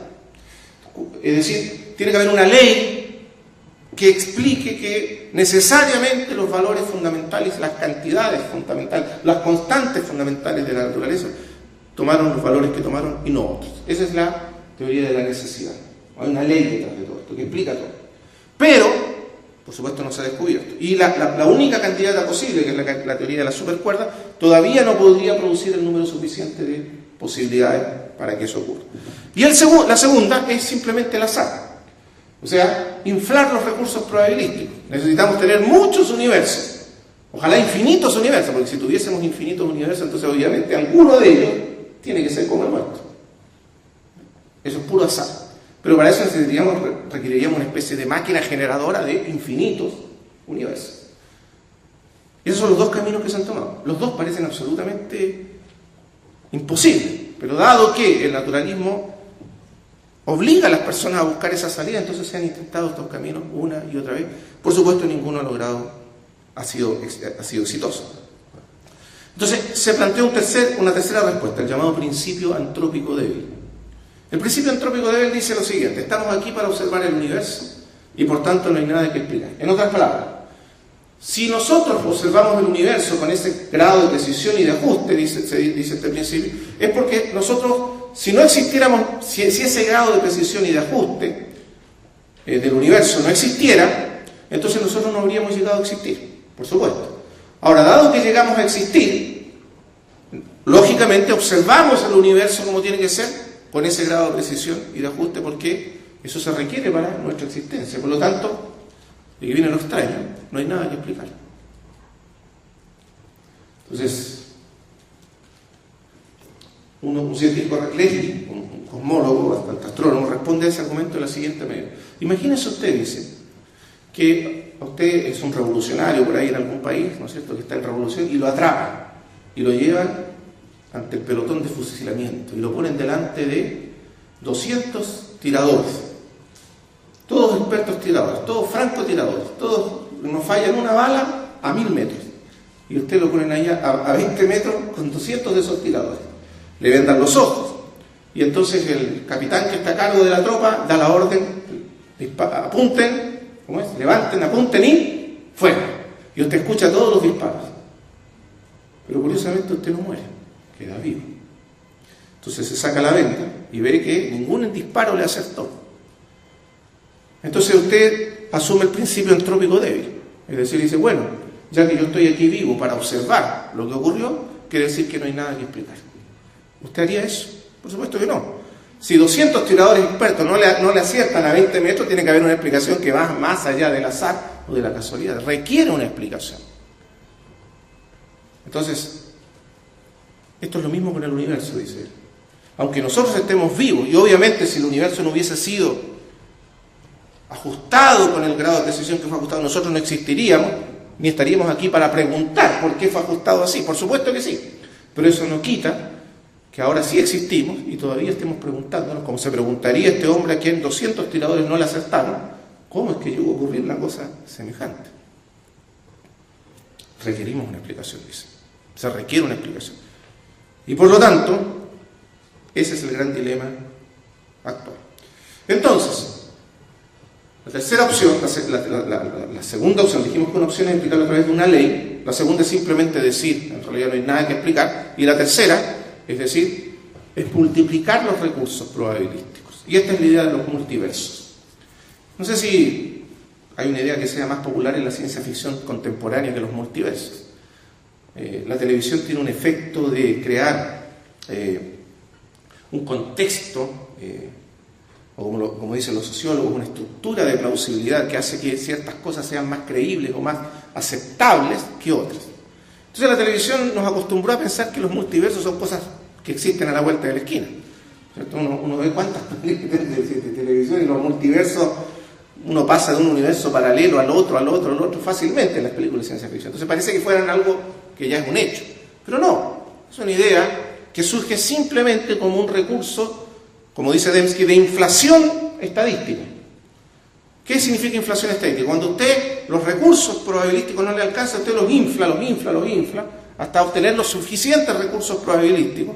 Es decir, tiene que haber una ley que explique que necesariamente los valores fundamentales, las cantidades fundamentales, las constantes fundamentales de la naturaleza tomaron los valores que tomaron y no otros. Esa es la teoría de la necesidad. Hay una ley detrás de todo esto que explica todo. Pero, por supuesto, no se ha descubierto. Y la única cantidad posible, que es la teoría de la supercuerda, todavía no podría producir el número suficiente de posibilidades para que eso ocurra. Y la segunda es simplemente el azar. O sea, inflar los recursos probabilísticos. Necesitamos tener muchos universos. Ojalá infinitos universos, porque si tuviésemos infinitos universos, entonces obviamente alguno de ellos tiene que ser como el nuestro. Eso es puro azar. Pero para eso requeriríamos una especie de máquina generadora de infinitos universos. Y esos son los dos caminos que se han tomado. Los dos parecen absolutamente imposibles, pero dado que el naturalismo obliga a las personas a buscar esa salida, entonces se han intentado estos caminos una y otra vez. Por supuesto, ninguno ha sido exitoso. Entonces, se plantea una tercera respuesta, el llamado principio antrópico débil. El principio antrópico débil dice lo siguiente: estamos aquí para observar el universo y por tanto no hay nada que explicar. En otras palabras, si nosotros observamos el universo con ese grado de precisión y de ajuste, dice este principio, es porque nosotros, si no existiéramos, si ese grado de precisión y de ajuste del universo no existiera, entonces nosotros no habríamos llegado a existir, por supuesto. Ahora, dado que llegamos a existir, lógicamente observamos el universo como tiene que ser, con ese grado de precisión y de ajuste, porque eso se requiere para nuestra existencia. Por lo tanto, y viene lo extraño, no hay nada que explicar. Entonces, un científico, Levi, un cosmólogo, bastante astrónomo, responde a ese argumento de la siguiente manera. Imagínese usted, dice, que usted es un revolucionario por ahí en algún país, ¿no es cierto?, que está en revolución, y lo atrapan, y lo llevan ante el pelotón de fusilamiento, y lo ponen delante de 200 tiradores, todos expertos tiradores, todos francotiradores, todos no fallan una bala a 1000 metros. y usted lo ponen allá a 20 metros con 200 de esos tiradores. Le vendan los ojos. Y entonces el capitán que está a cargo de la tropa da la orden, apunten, ¿cómo es? Levanten, apunten y fuera. Y usted escucha todos los disparos. Pero curiosamente usted no muere, queda vivo. Entonces se saca la venda y ve que ningún disparo le acertó. Entonces usted asume el principio entrópico débil. Es decir, dice, bueno, ya que yo estoy aquí vivo para observar lo que ocurrió, quiere decir que no hay nada que explicar. ¿Usted haría eso? Por supuesto que no. Si 200 tiradores expertos no le aciertan a 20 metros, tiene que haber una explicación que va más allá del azar o de la casualidad. Requiere una explicación. Entonces, esto es lo mismo con el universo, dice él. Aunque nosotros estemos vivos, y obviamente si el universo no hubiese sido ajustado con el grado de precisión que fue ajustado, nosotros no existiríamos, ni estaríamos aquí para preguntar por qué fue ajustado así. Por supuesto que sí. Pero eso no quita que ahora sí existimos y todavía estemos preguntándonos, como se preguntaría este hombre a quien 200 tiradores no le acertaron, ¿cómo es que llegó a ocurrir una cosa semejante? Requerimos una explicación, dice. Se requiere una explicación. Y por lo tanto, ese es el gran dilema actual. Entonces, la tercera opción, la segunda opción, dijimos que una opción es explicarlo a través de una ley, la segunda es simplemente decir, en realidad no hay nada que explicar, y la tercera, es decir, es multiplicar los recursos probabilísticos. Y esta es la idea de los multiversos. No sé si hay una idea que sea más popular en la ciencia ficción contemporánea que los multiversos. La televisión tiene un efecto de crear un contexto, o como dicen los sociólogos, una estructura de plausibilidad que hace que ciertas cosas sean más creíbles o más aceptables que otras. Entonces la televisión nos acostumbró a pensar que los multiversos son cosas que existen a la vuelta de la esquina. ¿Cierto? Uno ve cuántas películas de televisión y los multiversos, uno pasa de un universo paralelo al otro fácilmente en las películas de ciencia ficción. Entonces parece que fueran algo que ya es un hecho. Pero no, es una idea que surge simplemente como un recurso, como dice Dembski, de inflación estadística. ¿Qué significa inflación estadística? Cuando usted los recursos probabilísticos no le alcanza, usted los infla, hasta obtener los suficientes recursos probabilísticos,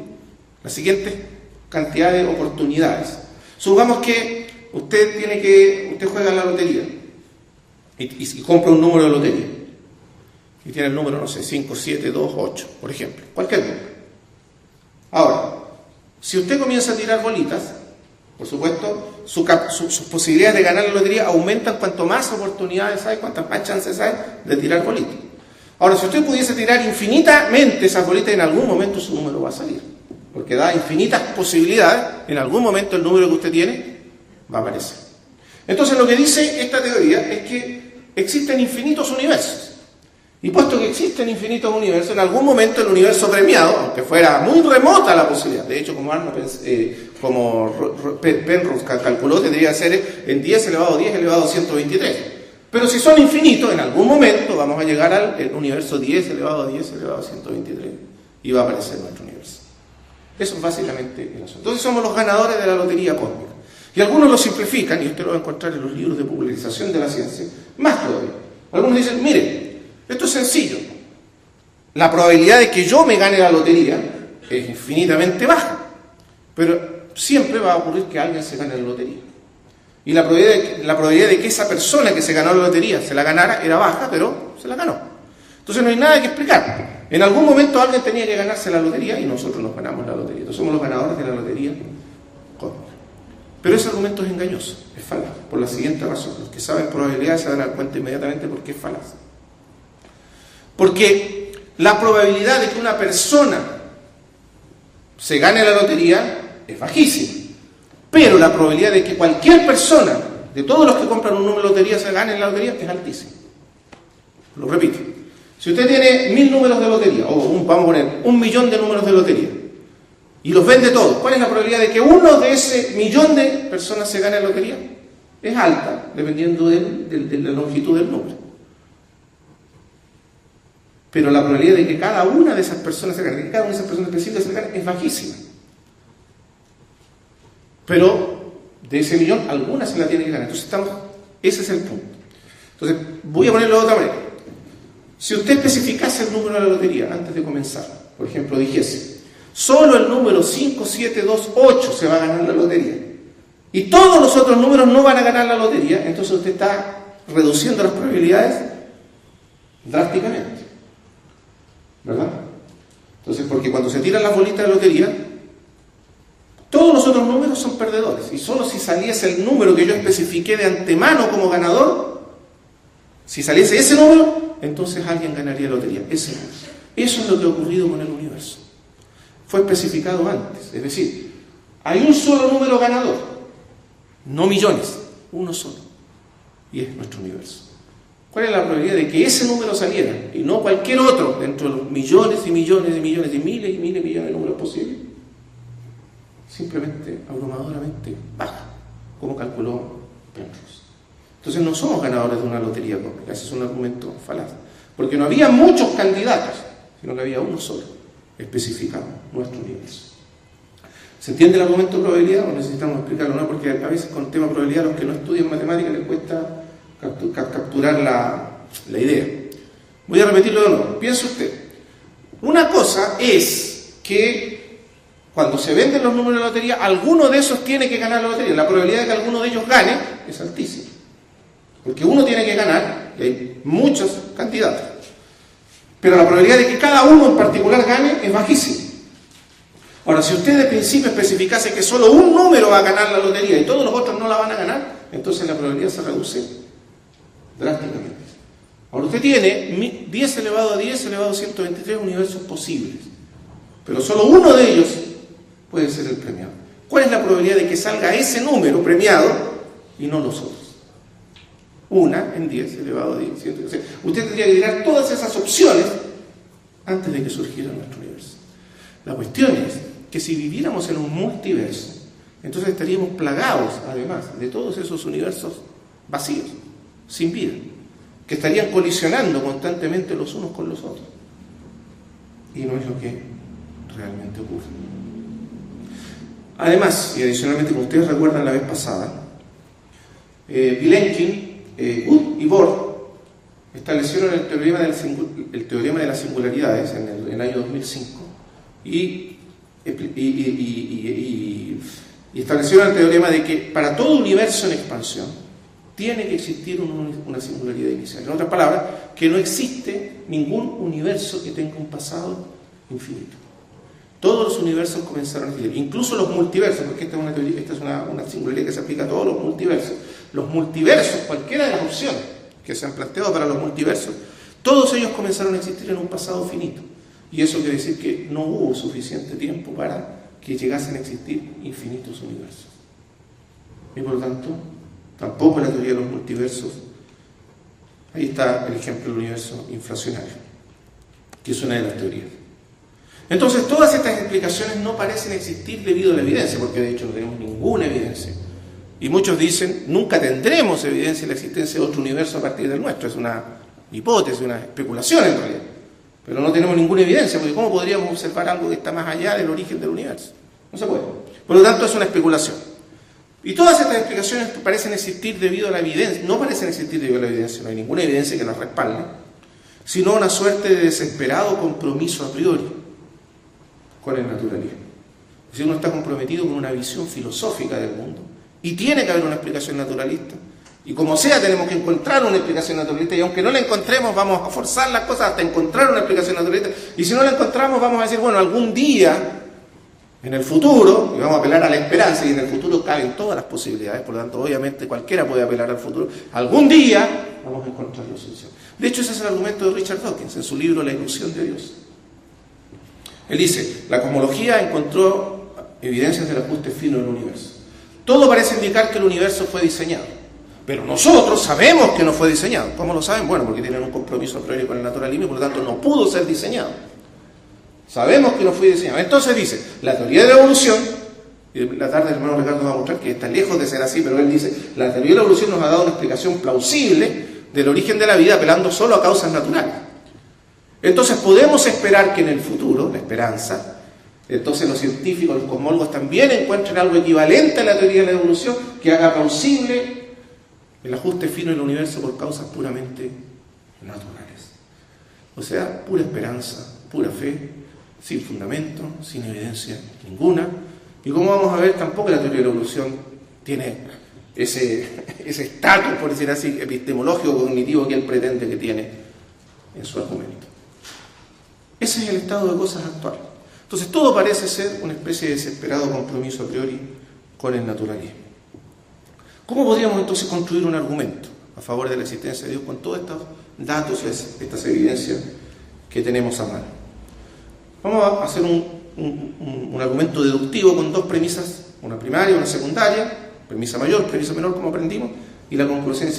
la siguiente cantidad de oportunidades. Supongamos que usted juega en la lotería y compra un número de lotería. Y tiene el número, no sé, 5, 7, 2, 8, por ejemplo. Cualquier número. Ahora, si usted comienza a tirar bolitas, por supuesto, sus posibilidades de ganar la lotería aumentan cuanto más oportunidades hay, cuantas más chances hay de tirar bolitas. Ahora, si usted pudiese tirar infinitamente esas bolitas, en algún momento su número va a salir. Porque da infinitas posibilidades, en algún momento el número que usted tiene va a aparecer. Entonces, lo que dice esta teoría es que existen infinitos universos. Y puesto que existen infinitos universos, en algún momento el universo premiado, aunque fuera muy remota la posibilidad, de hecho, como Penrose calculó, tendría que ser en 10 elevado a 10 elevado a 123. Pero si son infinitos, en algún momento vamos a llegar al universo 10 elevado a 10 elevado a 123 y va a aparecer nuestro universo. Eso es básicamente el asunto. Entonces somos los ganadores de la lotería cósmica. Y algunos lo simplifican, y usted lo va a encontrar en los libros de popularización de la ciencia, más todavía. Algunos dicen, mire, esto es sencillo. La probabilidad de que yo me gane la lotería es infinitamente baja, pero siempre va a ocurrir que alguien se gane la lotería. Y la probabilidad de que esa persona que se ganó la lotería se la ganara era baja, pero se la ganó. Entonces no hay nada que explicar. En algún momento alguien tenía que ganarse la lotería y nosotros nos ganamos la lotería. Entonces somos los ganadores de la lotería cósmica. Pero ese argumento es engañoso, es falaz, por la siguiente razón. Los que saben probabilidad se dan a dar cuenta inmediatamente por qué es falaz. Porque la probabilidad de que una persona se gane la lotería es bajísima. Pero la probabilidad de que cualquier persona, de todos los que compran un número de lotería, se gane la lotería es altísima. Lo repito. Si usted tiene 1000 números de lotería, o vamos a poner 1.000.000 de números de lotería, y los vende todos, ¿cuál es la probabilidad de que uno de ese 1.000.000 de personas se gane la lotería? Es alta, dependiendo de la longitud del número. Pero la probabilidad de que cada una de esas personas se gane, que cada una de esas personas específicas se gane, es bajísima. Pero de ese 1.000.000, algunas se la tienen que ganar. Entonces ese es el punto. Entonces, voy a ponerlo de otra manera. Si usted especificase el número de la lotería antes de comenzar, por ejemplo, dijese, solo el número 5728 se va a ganar la lotería, y todos los otros números no van a ganar la lotería, entonces usted está reduciendo las probabilidades drásticamente, ¿verdad? Entonces, porque cuando se tiran las bolitas de lotería, todos los otros números son perdedores, y solo si saliese el número que yo especifiqué de antemano como ganador, si saliese ese número, entonces alguien ganaría la lotería, ese número. Eso es lo que ha ocurrido con el universo. Fue especificado antes, es decir, hay un solo número ganador, no millones, uno solo, y es nuestro universo. ¿Cuál es la probabilidad de que ese número saliera y no cualquier otro dentro de los millones y millones y millones y miles y miles y millones de números posibles? Simplemente, abrumadoramente baja, como calculó Penrose. Entonces no somos ganadores de una lotería cósmica, ese es un argumento falaz, porque no había muchos candidatos, sino que había uno solo, especificado, nuestro universo. ¿Se entiende el argumento de probabilidad o necesitamos explicarlo? No, porque a veces con el tema de probabilidad a los que no estudian matemáticas les cuesta capturar la idea. Voy a repetirlo de nuevo. Piense usted. Una cosa es que cuando se venden los números de la lotería, alguno de esos tiene que ganar la lotería. La probabilidad de que alguno de ellos gane es altísima. Porque uno tiene que ganar, y hay muchos candidatos. Pero la probabilidad de que cada uno en particular gane es bajísima. Ahora, si usted de principio especificase que solo un número va a ganar la lotería y todos los otros no la van a ganar, entonces la probabilidad se reduce drásticamente. Ahora, usted tiene 10 elevado a 10 elevado a 123 universos posibles, pero solo uno de ellos puede ser el premiado. ¿Cuál es la probabilidad de que salga ese número premiado y no los otros? 1 en 10 elevado a 10. Usted tendría que tirar todas esas opciones antes de que surgiera nuestro universo. La cuestión es que si viviéramos en un multiverso, entonces estaríamos plagados, además, de todos esos universos vacíos, sin vida, que estarían colisionando constantemente los unos con los otros. Y no es lo que realmente ocurre. Además, y adicionalmente, como ustedes recuerdan la vez pasada, Vilenkin, Wood y Bohr establecieron el teorema de las singularidades en el año 2005 y establecieron el teorema de que para todo universo en expansión tiene que existir una singularidad inicial. En otras palabras, que no existe ningún universo que tenga un pasado infinito. Todos los universos comenzaron a existir, incluso los multiversos, porque esta es una singularidad que se aplica a todos los multiversos. Los multiversos, cualquiera de las opciones que se han planteado para los multiversos, todos ellos comenzaron a existir en un pasado finito. Y eso quiere decir que no hubo suficiente tiempo para que llegasen a existir infinitos universos. Y por lo tanto, tampoco la teoría de los multiversos. Ahí está el ejemplo del universo inflacionario, que es una de las teorías. Entonces, todas estas explicaciones no parecen existir debido a la evidencia, porque de hecho no tenemos ninguna evidencia. Y muchos dicen, nunca tendremos evidencia de la existencia de otro universo a partir del nuestro. Es una hipótesis, una especulación en realidad. Pero no tenemos ninguna evidencia, porque ¿cómo podríamos observar algo que está más allá del origen del universo? No se puede. Por lo tanto, es una especulación. Y todas estas explicaciones parecen existir debido a la evidencia. No parecen existir debido a la evidencia, no hay ninguna evidencia que las respalde, sino una suerte de desesperado compromiso a priori con el naturalismo. Es decir, uno está comprometido con una visión filosófica del mundo y tiene que haber una explicación naturalista. Y como sea, tenemos que encontrar una explicación naturalista, y aunque no la encontremos, vamos a forzar las cosas hasta encontrar una explicación naturalista. Y si no la encontramos, vamos a decir, bueno, algún día, en el futuro, y vamos a apelar a la esperanza, y en el futuro caben todas las posibilidades, por lo tanto, obviamente, cualquiera puede apelar al futuro. Algún día vamos a encontrar la solución. De hecho, ese es el argumento de Richard Dawkins en su libro La ilusión de Dios. Él dice, la cosmología encontró evidencias del ajuste fino del universo. Todo parece indicar que el universo fue diseñado, pero nosotros sabemos que no fue diseñado. ¿Cómo lo saben? Bueno, porque tienen un compromiso a priori con el naturalismo y por lo tanto no pudo ser diseñado. Sabemos que no fue diseñado. Entonces dice, la teoría de la evolución, y la tarde el hermano Ricardo va a mostrar que está lejos de ser así, pero él dice, la teoría de la evolución nos ha dado una explicación plausible del origen de la vida apelando solo a causas naturales. Entonces podemos esperar que en el futuro, la esperanza, entonces los científicos, los cosmólogos también encuentren algo equivalente a la teoría de la evolución que haga plausible el ajuste fino del universo por causas puramente naturales. O sea, pura esperanza, pura fe, sin fundamento, sin evidencia ninguna. Y como vamos a ver, tampoco la teoría de la evolución tiene ese estatus, por decir así, epistemológico, cognitivo que él pretende que tiene en su argumento. Ese es el estado de cosas actual. Entonces todo parece ser una especie de desesperado compromiso a priori con el naturalismo. ¿Cómo podríamos entonces construir un argumento a favor de la existencia de Dios con todos estos datos y estas evidencias que tenemos a mano? Vamos a hacer un argumento deductivo con dos premisas, una primaria y una secundaria, premisa mayor, premisa menor, como aprendimos, y la conclusión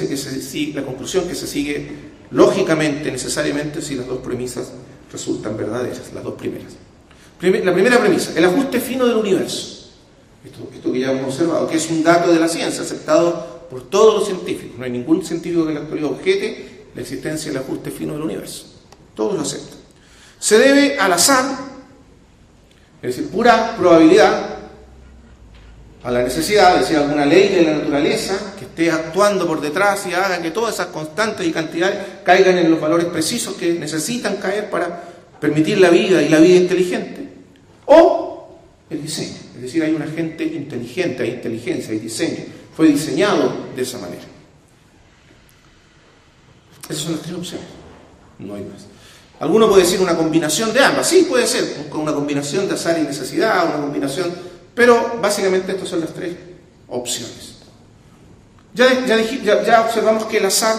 que se sigue lógicamente, necesariamente, si las dos premisas resultan verdaderas, las dos primeras. La primera premisa, el ajuste fino del universo. Esto que ya hemos observado, que es un dato de la ciencia, aceptado por todos los científicos. No hay ningún científico que en la actualidad objete la existencia del ajuste fino del universo. Todos lo aceptan. Se debe al azar, es decir, pura probabilidad, a la necesidad, es decir, alguna ley de la naturaleza que esté actuando por detrás y haga que todas esas constantes y cantidades caigan en los valores precisos que necesitan caer para permitir la vida y la vida inteligente. O el diseño, es decir, hay un agente inteligente, hay inteligencia, hay diseño, fue diseñado de esa manera. Esas son las tres opciones, no hay más. Alguno puede decir una combinación de ambas, sí puede ser, una combinación de azar y necesidad, una combinación, pero básicamente estas son las tres opciones. Ya observamos que el azar,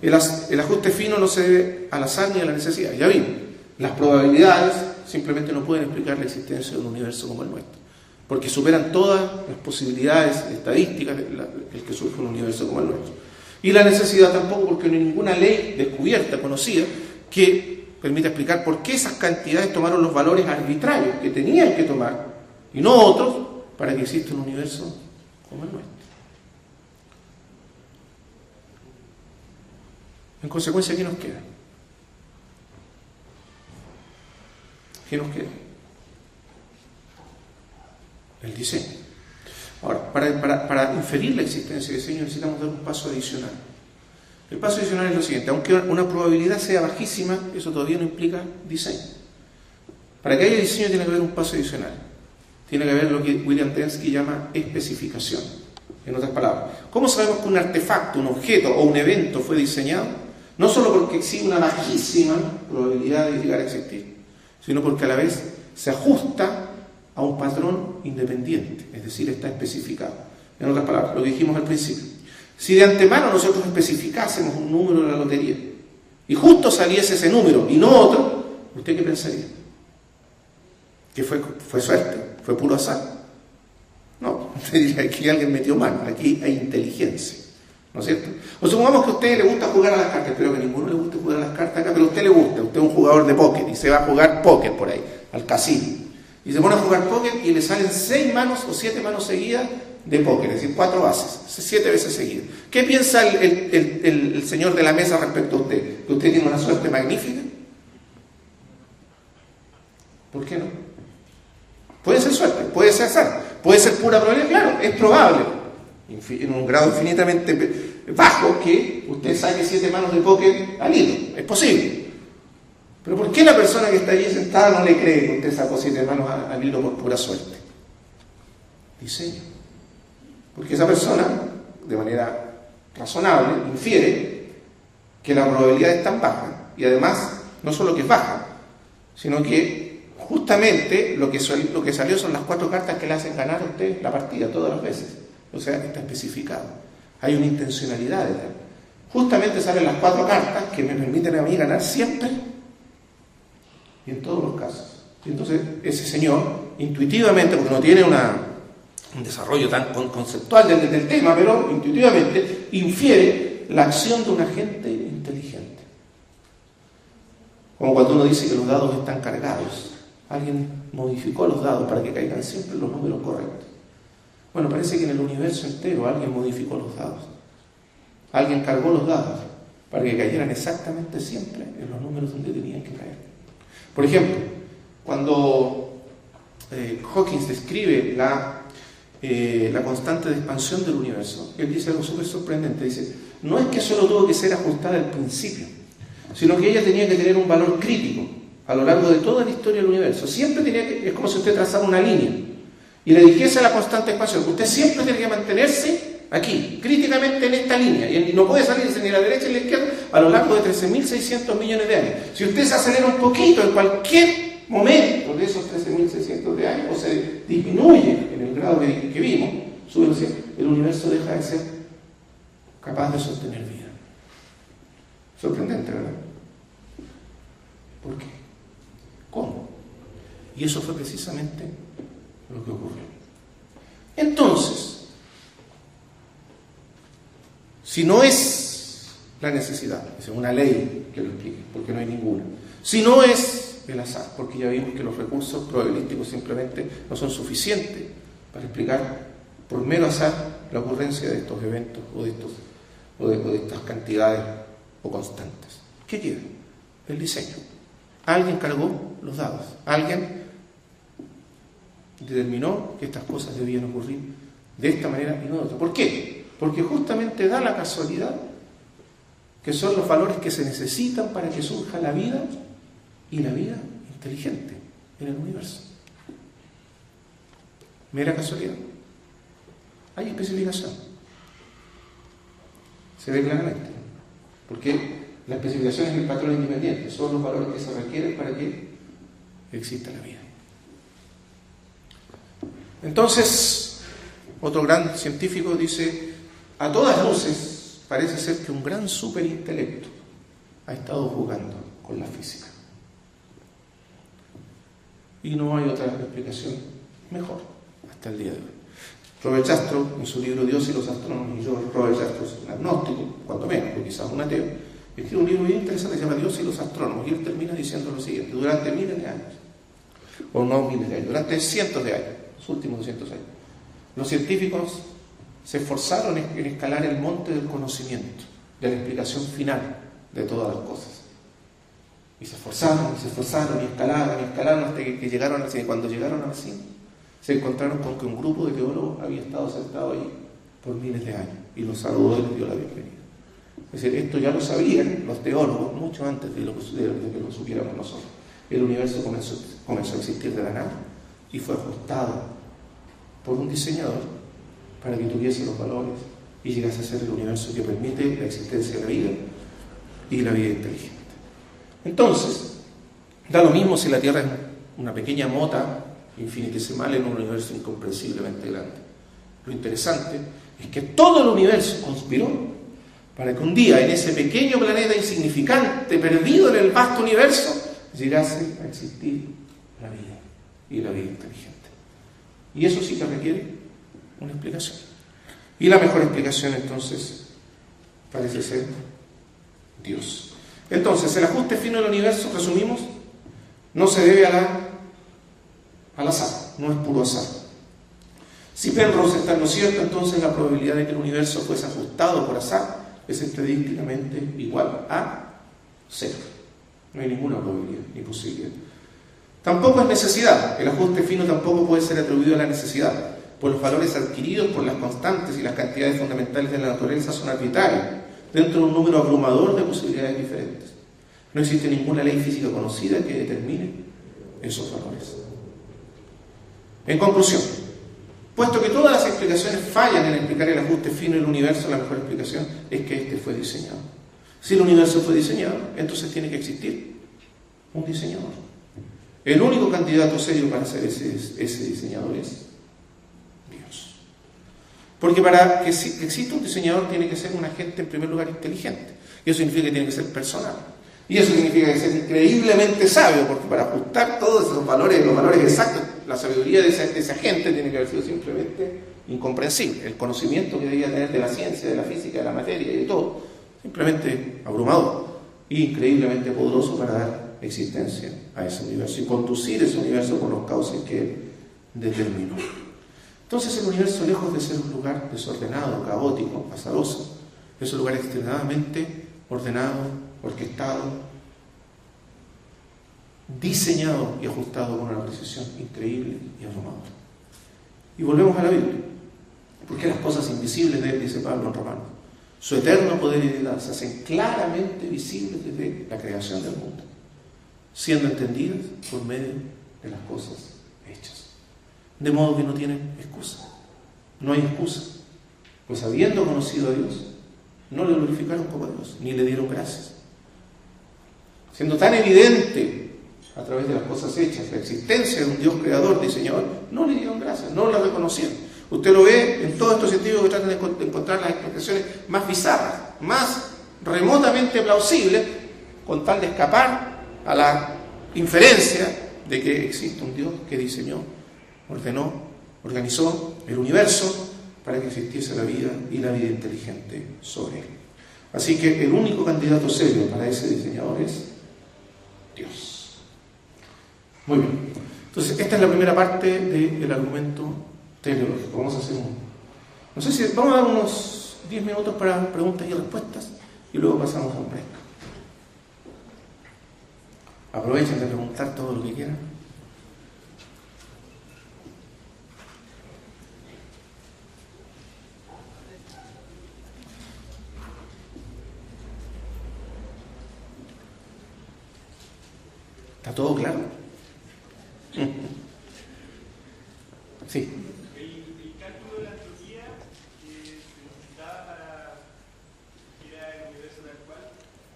el ajuste fino no se debe al azar ni a la necesidad, ya vimos. Las probabilidades simplemente no pueden explicar la existencia de un universo como el nuestro, porque superan todas las posibilidades estadísticas el que surge un universo como el nuestro. Y la necesidad tampoco, porque no hay ninguna ley descubierta, conocida, que permita explicar por qué esas cantidades tomaron los valores arbitrarios que tenían que tomar, y no otros, para que exista un universo como el nuestro. En consecuencia, ¿qué nos queda? ¿Qué nos queda? El diseño. Ahora, para inferir la existencia de diseño necesitamos dar un paso adicional. El paso adicional es lo siguiente: aunque una probabilidad sea bajísima, eso todavía no implica diseño. Para que haya diseño tiene que haber un paso adicional. Tiene que haber lo que William Dembski llama especificación. En otras palabras, ¿cómo sabemos que un artefacto, un objeto o un evento fue diseñado? No solo porque existe una bajísima probabilidad de llegar a existir, sino porque a la vez se ajusta a un patrón independiente, es decir, está especificado. En otras palabras, lo que dijimos al principio. Si de antemano nosotros especificásemos un número de la lotería y justo saliese ese número y no otro, ¿usted qué pensaría? ¿Que fue suerte? ¿Fue puro azar? No, usted diría que aquí alguien metió mano, aquí hay inteligencia, ¿no es cierto? O supongamos que a usted le gusta jugar a las cartas, espero que a ninguno le guste jugar a las cartas acá, pero a usted le gusta, usted es un jugador de póker y se va a jugar póker por ahí, al casino. Y se pone a jugar póker y le salen 6 manos o 7 manos seguidas de póker, es decir, 4 bases, 7 veces seguidas. ¿Qué piensa el señor de la mesa respecto a usted? ¿Que usted tiene una suerte magnífica? ¿Por qué no? Puede ser suerte, puede ser azar, puede ser pura probabilidad, claro, es probable, en un grado infinitamente bajo, que usted saque 7 manos de póker al hilo, es posible. Pero ¿por qué la persona que está allí sentada no le cree que usted sacó 7 manos al hilo por pura suerte? Diseño. Porque esa persona, de manera razonable, infiere que la probabilidad es tan baja, y además, no solo que es baja, sino que justamente lo que salió son las 4 cartas que le hacen ganar a usted la partida todas las veces. O sea, está especificado. Hay una intencionalidad detrás. Justamente salen las 4 cartas que me permiten a mí ganar siempre y en todos los casos. Y entonces ese señor, intuitivamente, porque no tiene un desarrollo tan conceptual del tema, pero intuitivamente infiere la acción de un agente inteligente. Como cuando uno dice que los dados están cargados. Alguien modificó los dados para que caigan siempre los números correctos. Bueno, parece que en el universo entero alguien modificó los dados. Alguien cargó los dados para que cayeran exactamente siempre en los números donde tenían que caer. Por ejemplo, cuando Hawking describe la constante de expansión del universo, él dice algo súper sorprendente. Dice, no es que solo tuvo que ser ajustada al principio, sino que ella tenía que tener un valor crítico a lo largo de toda la historia del universo. Siempre tenía que, es como si usted trazara una línea y le dijese a la constante expansión, usted siempre tiene que mantenerse aquí, críticamente en esta línea, y no puede salirse ni a la derecha ni a la izquierda a lo largo de 13.600 millones de años. Si usted se acelera un poquito en cualquier momento de esos 13.600 de años, o se disminuye en el grado que vimos, su velocidad, el universo deja de ser capaz de sostener vida. Sorprendente, ¿verdad? ¿Por qué? ¿Cómo? Y eso fue precisamente lo que ocurrió. Entonces, si no es la necesidad, es una ley que lo explique, porque no hay ninguna. Si no es el azar, porque ya vimos que los recursos probabilísticos simplemente no son suficientes para explicar por mero azar la ocurrencia de estos eventos o de estas cantidades o constantes. ¿Qué quiere? El diseño. Alguien cargó los dados, alguien determinó que estas cosas debían ocurrir de esta manera y no de otra. ¿Por qué? Porque justamente da la casualidad que son los valores que se necesitan para que surja la vida y la vida inteligente en el universo. Mera casualidad. Hay especificación. Se ve claramente. Porque la especificación es el patrón independiente, son los valores que se requieren para que exista la vida. Entonces, otro gran científico dice, a todas luces parece ser que un gran superintelecto ha estado jugando con la física. Y no hay otra explicación mejor hasta el día de hoy. Robert Jastrow, en su libro Dios y los astrónomos, y yo, Robert Jastrow, un agnóstico, cuando menos, o quizás un ateo, escribe un libro bien interesante que se llama Dios y los astrónomos, y él termina diciendo lo siguiente: durante miles de años, o no miles de años, durante cientos de años, los últimos 200 años, los científicos se esforzaron en escalar el monte del conocimiento, de la explicación final de todas las cosas. Y se esforzaron, y escalaron hasta que llegaron al cine. Cuando llegaron al cine, se encontraron con que un grupo de teólogos había estado sentado ahí por miles de años y los saludó y les dio la bienvenida. Es decir, esto ya lo sabían los teólogos mucho antes de que lo supiéramos nosotros. El universo comenzó a existir de la nada y fue ajustado por un diseñador para que tuviese los valores y llegase a ser el universo que permite la existencia de la vida y la vida inteligente. Entonces, da lo mismo si la Tierra es una pequeña mota infinitesimal en un universo incomprensiblemente grande. Lo interesante es que todo el universo conspiró para que un día en ese pequeño planeta insignificante, perdido en el vasto universo, llegase a existir la vida y la vida inteligente. Y eso sí que requiere una explicación. Y la mejor explicación entonces parece ser Dios. Entonces, el ajuste fino del universo, resumimos, no se debe al azar, no es puro azar. Si Penrose está en lo cierto, entonces la probabilidad de que el universo fuese ajustado por azar es estadísticamente igual a 0. No hay ninguna probabilidad ni posibilidad. Tampoco es necesidad. El ajuste fino tampoco puede ser atribuido a la necesidad, pues los valores adquiridos por las constantes y las cantidades fundamentales de la naturaleza son arbitrarios, dentro de un número abrumador de posibilidades diferentes. No existe ninguna ley física conocida que determine esos valores. En conclusión, puesto que todas las explicaciones fallan en explicar el ajuste fino del universo, la mejor explicación es que este fue diseñado. Si el universo fue diseñado, entonces tiene que existir un diseñador. El único candidato serio para ser ese diseñador es Dios. Porque para que exista un diseñador tiene que ser un agente en primer lugar inteligente. Y eso significa que tiene que ser personal. Y eso significa que ser increíblemente sabio, porque para ajustar todos esos valores, los valores exactos, la sabiduría de ese agente tiene que haber sido simplemente incomprensible. El conocimiento que debía tener de la ciencia, de la física, de la materia y de todo, simplemente abrumador e increíblemente poderoso para dar existencia a ese universo y conducir ese universo por los cauces que él determinó. Entonces el universo, lejos de ser un lugar desordenado, caótico, azaroso, es un lugar extremadamente ordenado, orquestado, diseñado y ajustado con una precisión increíble y abrumadora. Y volvemos a la Biblia, porque las cosas invisibles de él, dice Pablo en Romanos, su eterno poder y deidad se hacen claramente visibles desde la creación del mundo, siendo entendidas por medio de las cosas hechas. De modo que no tienen excusa. No hay excusa. Pues habiendo conocido a Dios, no le glorificaron como a Dios, ni le dieron gracias. Siendo tan evidente a través de las cosas hechas la existencia de un Dios creador, diseñador, no le dieron gracias, no la reconocieron. Usted lo ve en todos estos científicos que tratan de encontrar las explicaciones más bizarras, más remotamente plausibles, con tal de escapar a la inferencia de que existe un Dios que diseñó, ordenó, organizó el universo para que existiese la vida y la vida inteligente sobre él. Así que el único candidato serio para ese diseñador es Dios. Muy bien. Entonces, esta es la primera parte del argumento teleológico. Vamos a hacer no sé si vamos a dar unos 10 minutos para preguntas y respuestas y luego pasamos a un break. Aprovechen de preguntar todo lo que quieran. ¿Está todo claro? Sí. El cálculo de la entropía que se necesitaba para que era el universo tal cual,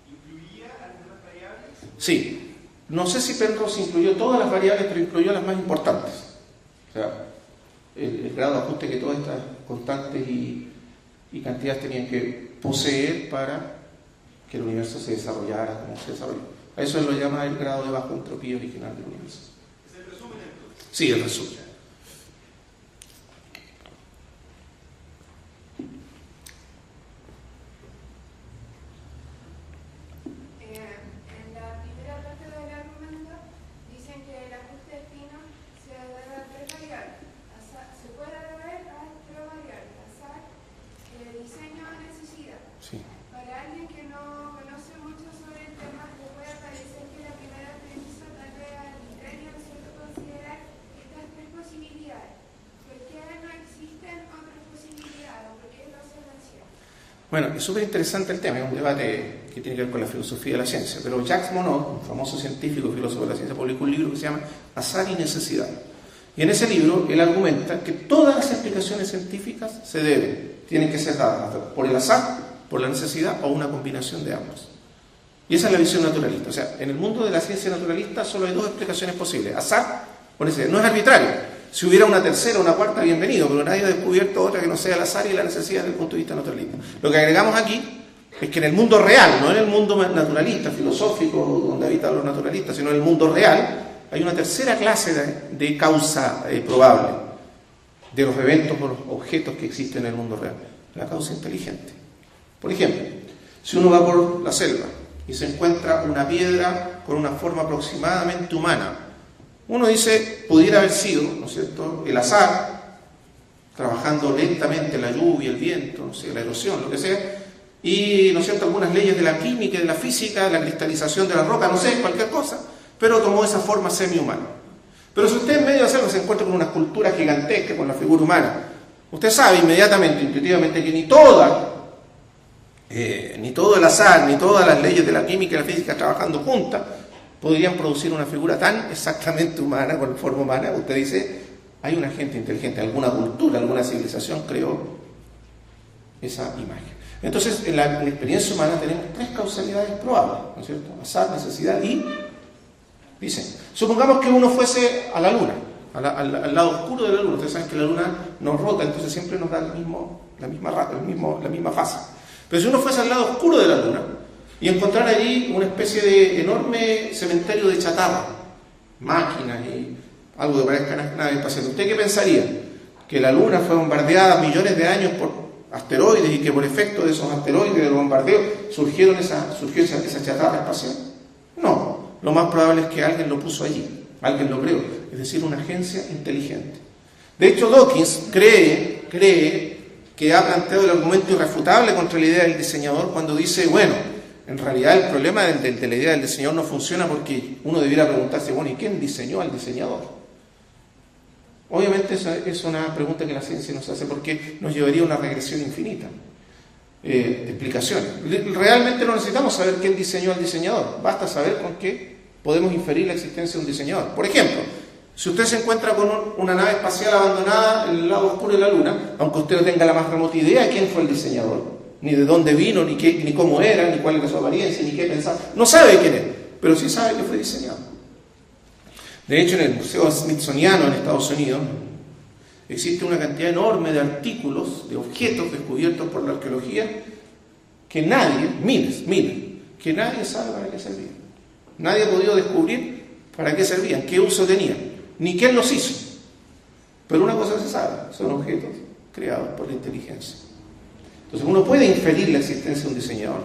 ¿incluía algunas variables? Sí. No sé si Penrose incluyó todas las variables, pero incluyó las más importantes. O sea, el grado de ajuste que todas estas constantes y cantidades tenían que poseer para que el universo se desarrollara como se desarrolló. A eso lo llama el grado de baja entropía original del universo. ¿Es el resumen entonces? Sí, el resumen. En la primera parte del argumento dicen que el ajuste fino se debe a tres variables. Se puede deber a tres variables: azar, diseño o necesidad. Sí. Para alguien que no conoce mucho sobre el tema, le puede parecer que la primera premisa tal vez arbitraria, ¿no es cierto?, considerar estas tres posibilidades. ¿Por qué no existen otras posibilidades? ¿Por qué no se mencionan? Bueno, es súper interesante el tema, es un debate que tiene que ver con la filosofía de la ciencia, pero Jacques Monod, un famoso científico y filósofo de la ciencia, publicó un libro que se llama Azar y Necesidad. Y en ese libro él argumenta que todas las explicaciones científicas tienen que ser dadas por el azar, por la necesidad o una combinación de ambos. Y esa es la visión naturalista. O sea, en el mundo de la ciencia naturalista solo hay dos explicaciones posibles: azar o necesidad. No es arbitrario. Si hubiera una tercera o una cuarta, bienvenido, pero nadie ha descubierto otra que no sea el azar y la necesidad desde el punto de vista naturalista. Lo que agregamos aquí es que en el mundo real, no en el mundo naturalista, filosófico, donde habitan los naturalistas, sino en el mundo real, hay una tercera clase de causa probable de los eventos o los objetos que existen en el mundo real: la causa inteligente. Por ejemplo, si uno va por la selva y se encuentra una piedra con una forma aproximadamente humana, uno dice, pudiera haber sido, ¿no es cierto?, el azar, trabajando lentamente la lluvia, el viento, no sé, la erosión, lo que sea, y, ¿no es cierto?, algunas leyes de la química y de la física, la cristalización de la roca, no sé, cualquier cosa, pero tomó esa forma semi-humana. Pero si usted en medio de la selva se encuentra con una escultura gigantesca, con la figura humana, usted sabe inmediatamente, intuitivamente, que ni todo el azar, ni todas las leyes de la química y la física trabajando juntas podrían producir una figura tan exactamente humana, con forma humana. Usted dice, hay una gente inteligente, alguna cultura, alguna civilización creó esa imagen. Entonces, en la experiencia humana tenemos tres causalidades probables, ¿no es cierto? Azar, necesidad y diseño. Supongamos que uno fuese a la luna, al lado oscuro de la luna. Ustedes saben que la luna nos rota, entonces siempre nos da la misma fase. Pero si uno fuese al lado oscuro de la luna y encontrar allí una especie de enorme cementerio de chatarra, máquinas y algo que parezca naves espaciales, ¿usted qué pensaría? ¿Que la luna fue bombardeada millones de años por asteroides y que por efecto de esos asteroides, de los bombardeos, surgió esa chatarra espacial? No, lo más probable es que alguien lo puso allí, alguien lo creó, es decir, una agencia inteligente. De hecho, Dawkins cree que ha planteado el argumento irrefutable contra la idea del diseñador cuando dice, bueno, en realidad el problema de la idea del diseñador no funciona porque uno debiera preguntarse, bueno, ¿y quién diseñó al diseñador? Obviamente esa es una pregunta que la ciencia nos hace porque nos llevaría a una regresión infinita. explicaciones. Realmente no necesitamos saber quién diseñó al diseñador, basta saber con qué podemos inferir la existencia de un diseñador. Por ejemplo, si usted se encuentra con una nave espacial abandonada en el lado oscuro de la Luna, aunque usted no tenga la más remota idea de quién fue el diseñador, ni de dónde vino, ni cómo era, ni cuál era su apariencia, ni qué pensaba, no sabe quién es, pero sí sabe que fue diseñado. De hecho, en el Museo Smithsoniano en Estados Unidos existe una cantidad enorme de artículos, de objetos descubiertos por la arqueología que nadie, miles, que nadie sabe para qué servían. Nadie ha podido descubrir para qué servían, qué uso tenían, ni quién los hizo. Pero una cosa se sabe, son objetos creados por la inteligencia. Entonces uno puede inferir la existencia de un diseñador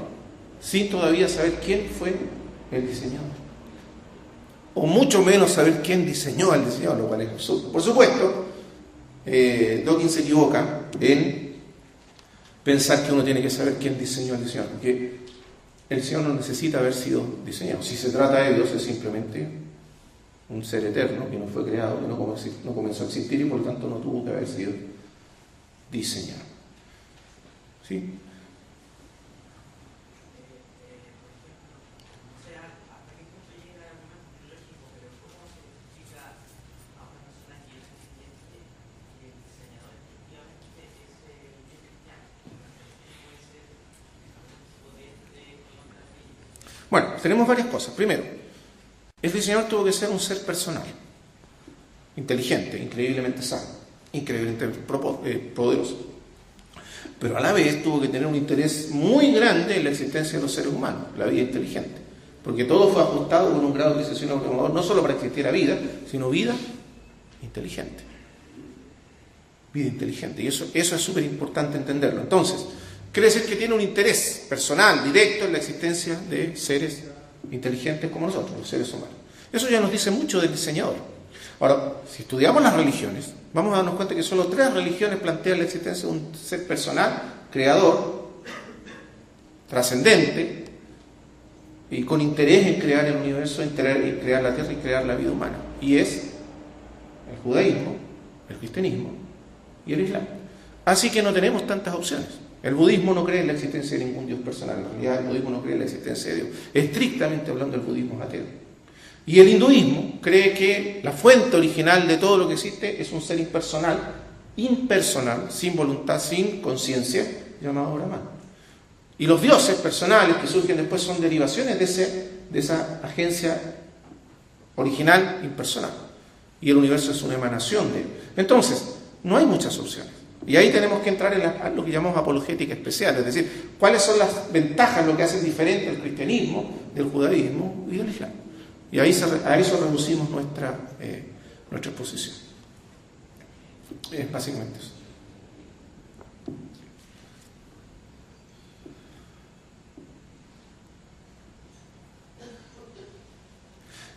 sin todavía saber quién fue el diseñador. O mucho menos saber quién diseñó al diseñador, lo cual es absurdo. Por supuesto, Dawkins se equivoca en pensar que uno tiene que saber quién diseñó al diseñador, porque el Señor no necesita haber sido diseñado. Si se trata de Dios, es simplemente un ser eterno que no fue creado, que no comenzó a existir y por lo tanto no tuvo que haber sido diseñado. ¿Sí? Bueno, tenemos varias cosas. Primero, el diseñador tuvo que ser un ser personal, inteligente, increíblemente sano, increíblemente poderoso. Pero a la vez tuvo que tener un interés muy grande en la existencia de los seres humanos, la vida inteligente. Porque todo fue ajustado con un grado de precisión abrumador, no solo para que existiera vida, sino vida inteligente. Vida inteligente. Y eso es súper importante entenderlo. Entonces, quiere decir que tiene un interés personal, directo, en la existencia de seres inteligentes como nosotros, los seres humanos. Eso ya nos dice mucho del diseñador. Ahora, si estudiamos las religiones, vamos a darnos cuenta que solo 3 religiones plantean la existencia de un ser personal, creador, trascendente, y con interés en crear el universo, en crear la tierra y crear la vida humana. Y es el judaísmo, el cristianismo y el islam. Así que no tenemos tantas opciones. El budismo no cree en la existencia de ningún Dios personal. En realidad el budismo no cree en la existencia de Dios. Estrictamente hablando, el budismo es ateo. Y el hinduismo cree que la fuente original de todo lo que existe es un ser impersonal, sin voluntad, sin conciencia, llamado Brahman. Y los dioses personales que surgen después son derivaciones de esa agencia original impersonal. Y el universo es una emanación de él. Entonces, no hay muchas opciones. Y ahí tenemos que entrar en lo que llamamos apologética especial, es decir, cuáles son las ventajas, lo que hace diferente el cristianismo, del judaísmo y del islam. Y ahí a eso reducimos nuestra exposición. Es básicamente eso.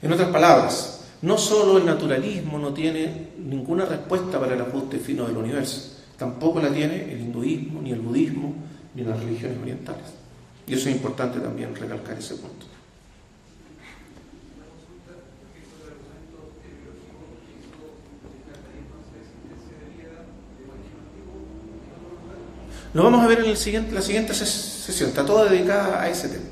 En otras palabras, no solo el naturalismo no tiene ninguna respuesta para el ajuste fino del universo, tampoco la tiene el hinduismo, ni el budismo, ni las religiones orientales. Y eso es importante también recalcar ese punto. Lo vamos a ver en la siguiente sesión, está toda dedicada a ese tema.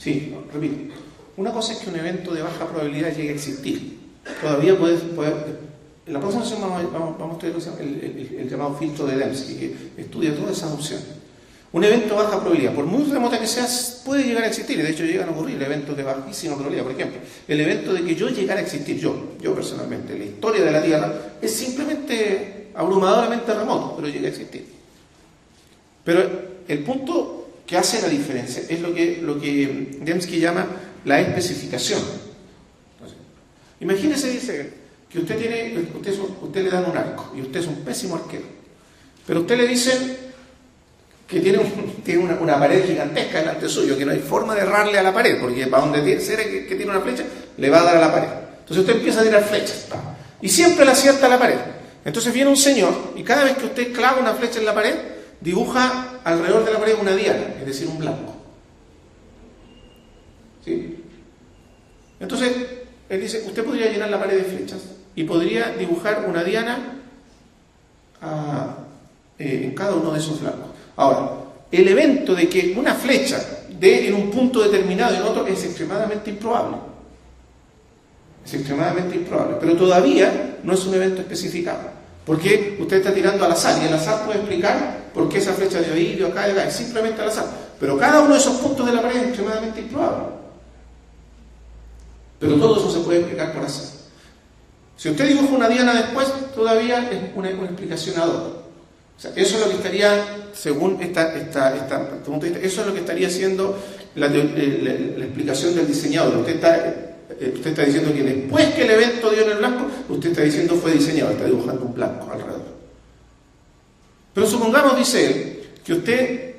Sí, repito. Una cosa es que un evento de baja probabilidad llegue a existir. Todavía puede en la próxima sesión vamos a estudiar el llamado filtro de Dembski, que estudia todas esas opciones. Un evento de baja probabilidad, por muy remota que sea, puede llegar a existir. Y de hecho llegan a ocurrir eventos de bajísima probabilidad. Por ejemplo, el evento de que yo llegara a existir, yo personalmente, la historia de la Tierra, es simplemente abrumadoramente remoto, pero llega a existir. Pero el punto que hace la diferencia es lo que Dembski llama la especificación. Entonces, imagínese, dice, que usted le dan un arco y usted es un pésimo arquero, pero usted le dicen que tiene una pared gigantesca delante suyo, que no hay forma de errarle a la pared, porque para donde sea que tiene una flecha, le va a dar a la pared. Entonces usted empieza a tirar flechas, y siempre le acierta a la pared. Entonces viene un señor, y cada vez que usted clava una flecha en la pared, dibuja alrededor de la pared una diana, es decir, un blanco. ¿Sí? Entonces, él dice, usted podría llenar la pared de flechas, y podría dibujar una diana en cada uno de esos blancos. Ahora, el evento de que una flecha dé en un punto determinado y en otro es extremadamente improbable. Es extremadamente improbable, pero todavía no es un evento especificado. Porque usted está tirando al azar y el azar puede explicar por qué esa flecha de ahí, de acá, de acá, es simplemente al azar. Pero cada uno de esos puntos de la pared es extremadamente improbable. Pero todo eso se puede explicar por azar. Si usted dibuja una diana después, todavía es una explicación ad hoc. O sea, eso es lo que estaría, según esta punto de vista, eso es lo que estaría haciendo la explicación del diseñador. Usted está diciendo que después que el evento dio en el blanco, usted está diciendo fue diseñado, está dibujando un blanco alrededor. Pero supongamos, dice él, que usted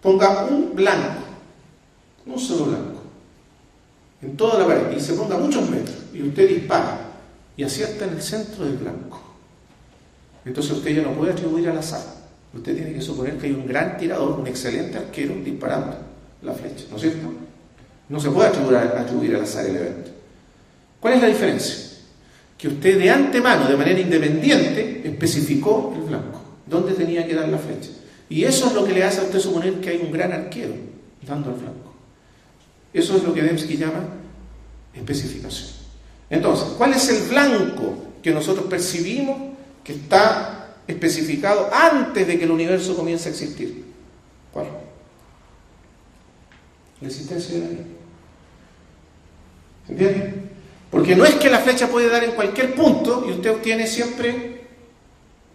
ponga un blanco, un solo blanco, en toda la pared, y se ponga muchos metros, y usted dispara, y acierta en el centro del blanco. Entonces usted ya no puede atribuir al azar. Usted tiene que suponer que hay un gran tirador, un excelente arquero disparando la flecha, ¿no es cierto? No se puede atribuir al azar el evento. ¿Cuál es la diferencia? Que usted de antemano, de manera independiente, especificó el blanco, dónde tenía que dar la flecha. Y eso es lo que le hace a usted suponer que hay un gran arquero dando al blanco. Eso es lo que Dembski llama especificación. Entonces, ¿cuál es el blanco que nosotros percibimos que está especificado antes de que el universo comience a existir? ¿Cuál? La existencia de la vida. ¿Entiende? Porque no es que la flecha puede dar en cualquier punto y usted obtiene siempre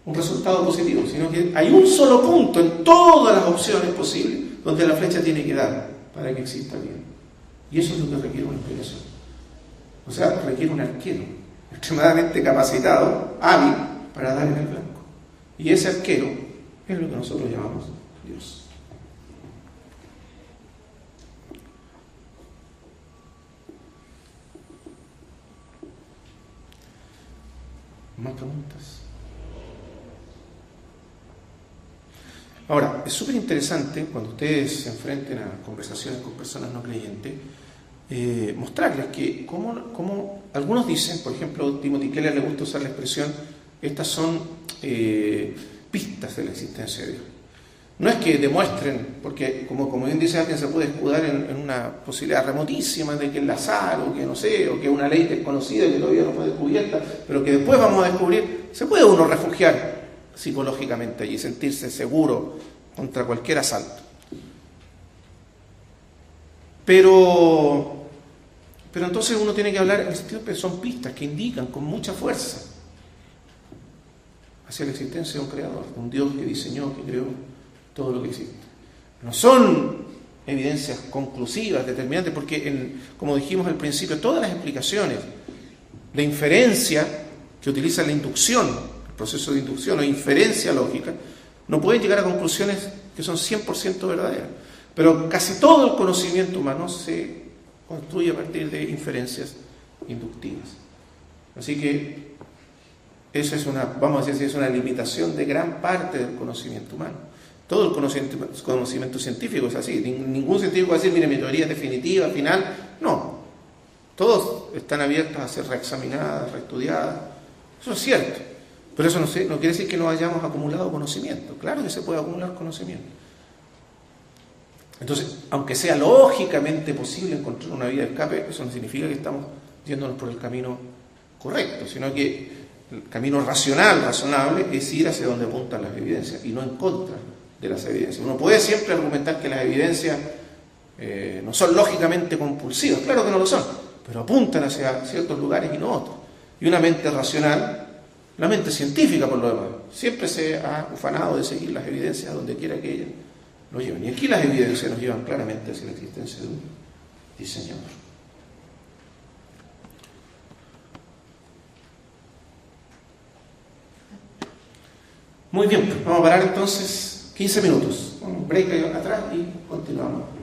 un resultado positivo, sino que hay un solo punto en todas las opciones posibles donde la flecha tiene que dar para que exista vida. Y eso es lo que requiere una explicación. O sea, requiere un arquero extremadamente capacitado, hábil, para dar en el blanco. Y ese arquero es lo que nosotros llamamos Dios. ¿Más preguntas? Ahora, es súper interesante cuando ustedes se enfrenten a conversaciones con personas no creyentes, mostrarles que como algunos dicen, por ejemplo, Timothy Keller le gusta usar la expresión, estas son pistas de la existencia de Dios. No es que demuestren, porque como bien dice alguien, se puede escudar en una posibilidad remotísima de que el azar, o que no sé, o que una ley desconocida que todavía no fue descubierta, pero que después vamos a descubrir. Se puede uno refugiar psicológicamente allí, sentirse seguro contra cualquier asalto. Pero entonces uno tiene que hablar en el sentido que son pistas que indican con mucha fuerza hacia la existencia de un creador, de un Dios que diseñó, que creó todo lo que existe. No son evidencias conclusivas, determinantes, porque como dijimos al principio, todas las explicaciones de inferencia que utilizan la inducción, el proceso de inducción o inferencia lógica, no pueden llegar a conclusiones que son 100% verdaderas. Pero casi todo el conocimiento humano se construye a partir de inferencias inductivas. Así que esa es vamos a decir, es una limitación de gran parte del conocimiento humano. Todo el conocimiento científico es así. Ningún científico va a decir, mire, mi teoría es definitiva, final. No. Todos están abiertos a ser reexaminadas, reestudiadas. Eso es cierto. Pero eso no quiere decir que no hayamos acumulado conocimiento. Claro que se puede acumular conocimiento. Entonces, aunque sea lógicamente posible encontrar una vía de escape, eso no significa que estamos yéndonos por el camino correcto, sino que el camino racional, razonable, es ir hacia donde apuntan las evidencias y no en contra de las evidencias. Uno puede siempre argumentar que las evidencias no son lógicamente compulsivas, claro que no lo son, pero apuntan hacia ciertos lugares y no otros. Y una mente racional, la mente científica por lo demás, siempre se ha ufanado de seguir las evidencias donde quiera que ellas lo lleven. Y aquí las evidencias nos llevan claramente hacia la existencia de un diseñador. Muy bien, vamos a parar entonces 15 minutos. Un break ahí atrás y continuamos.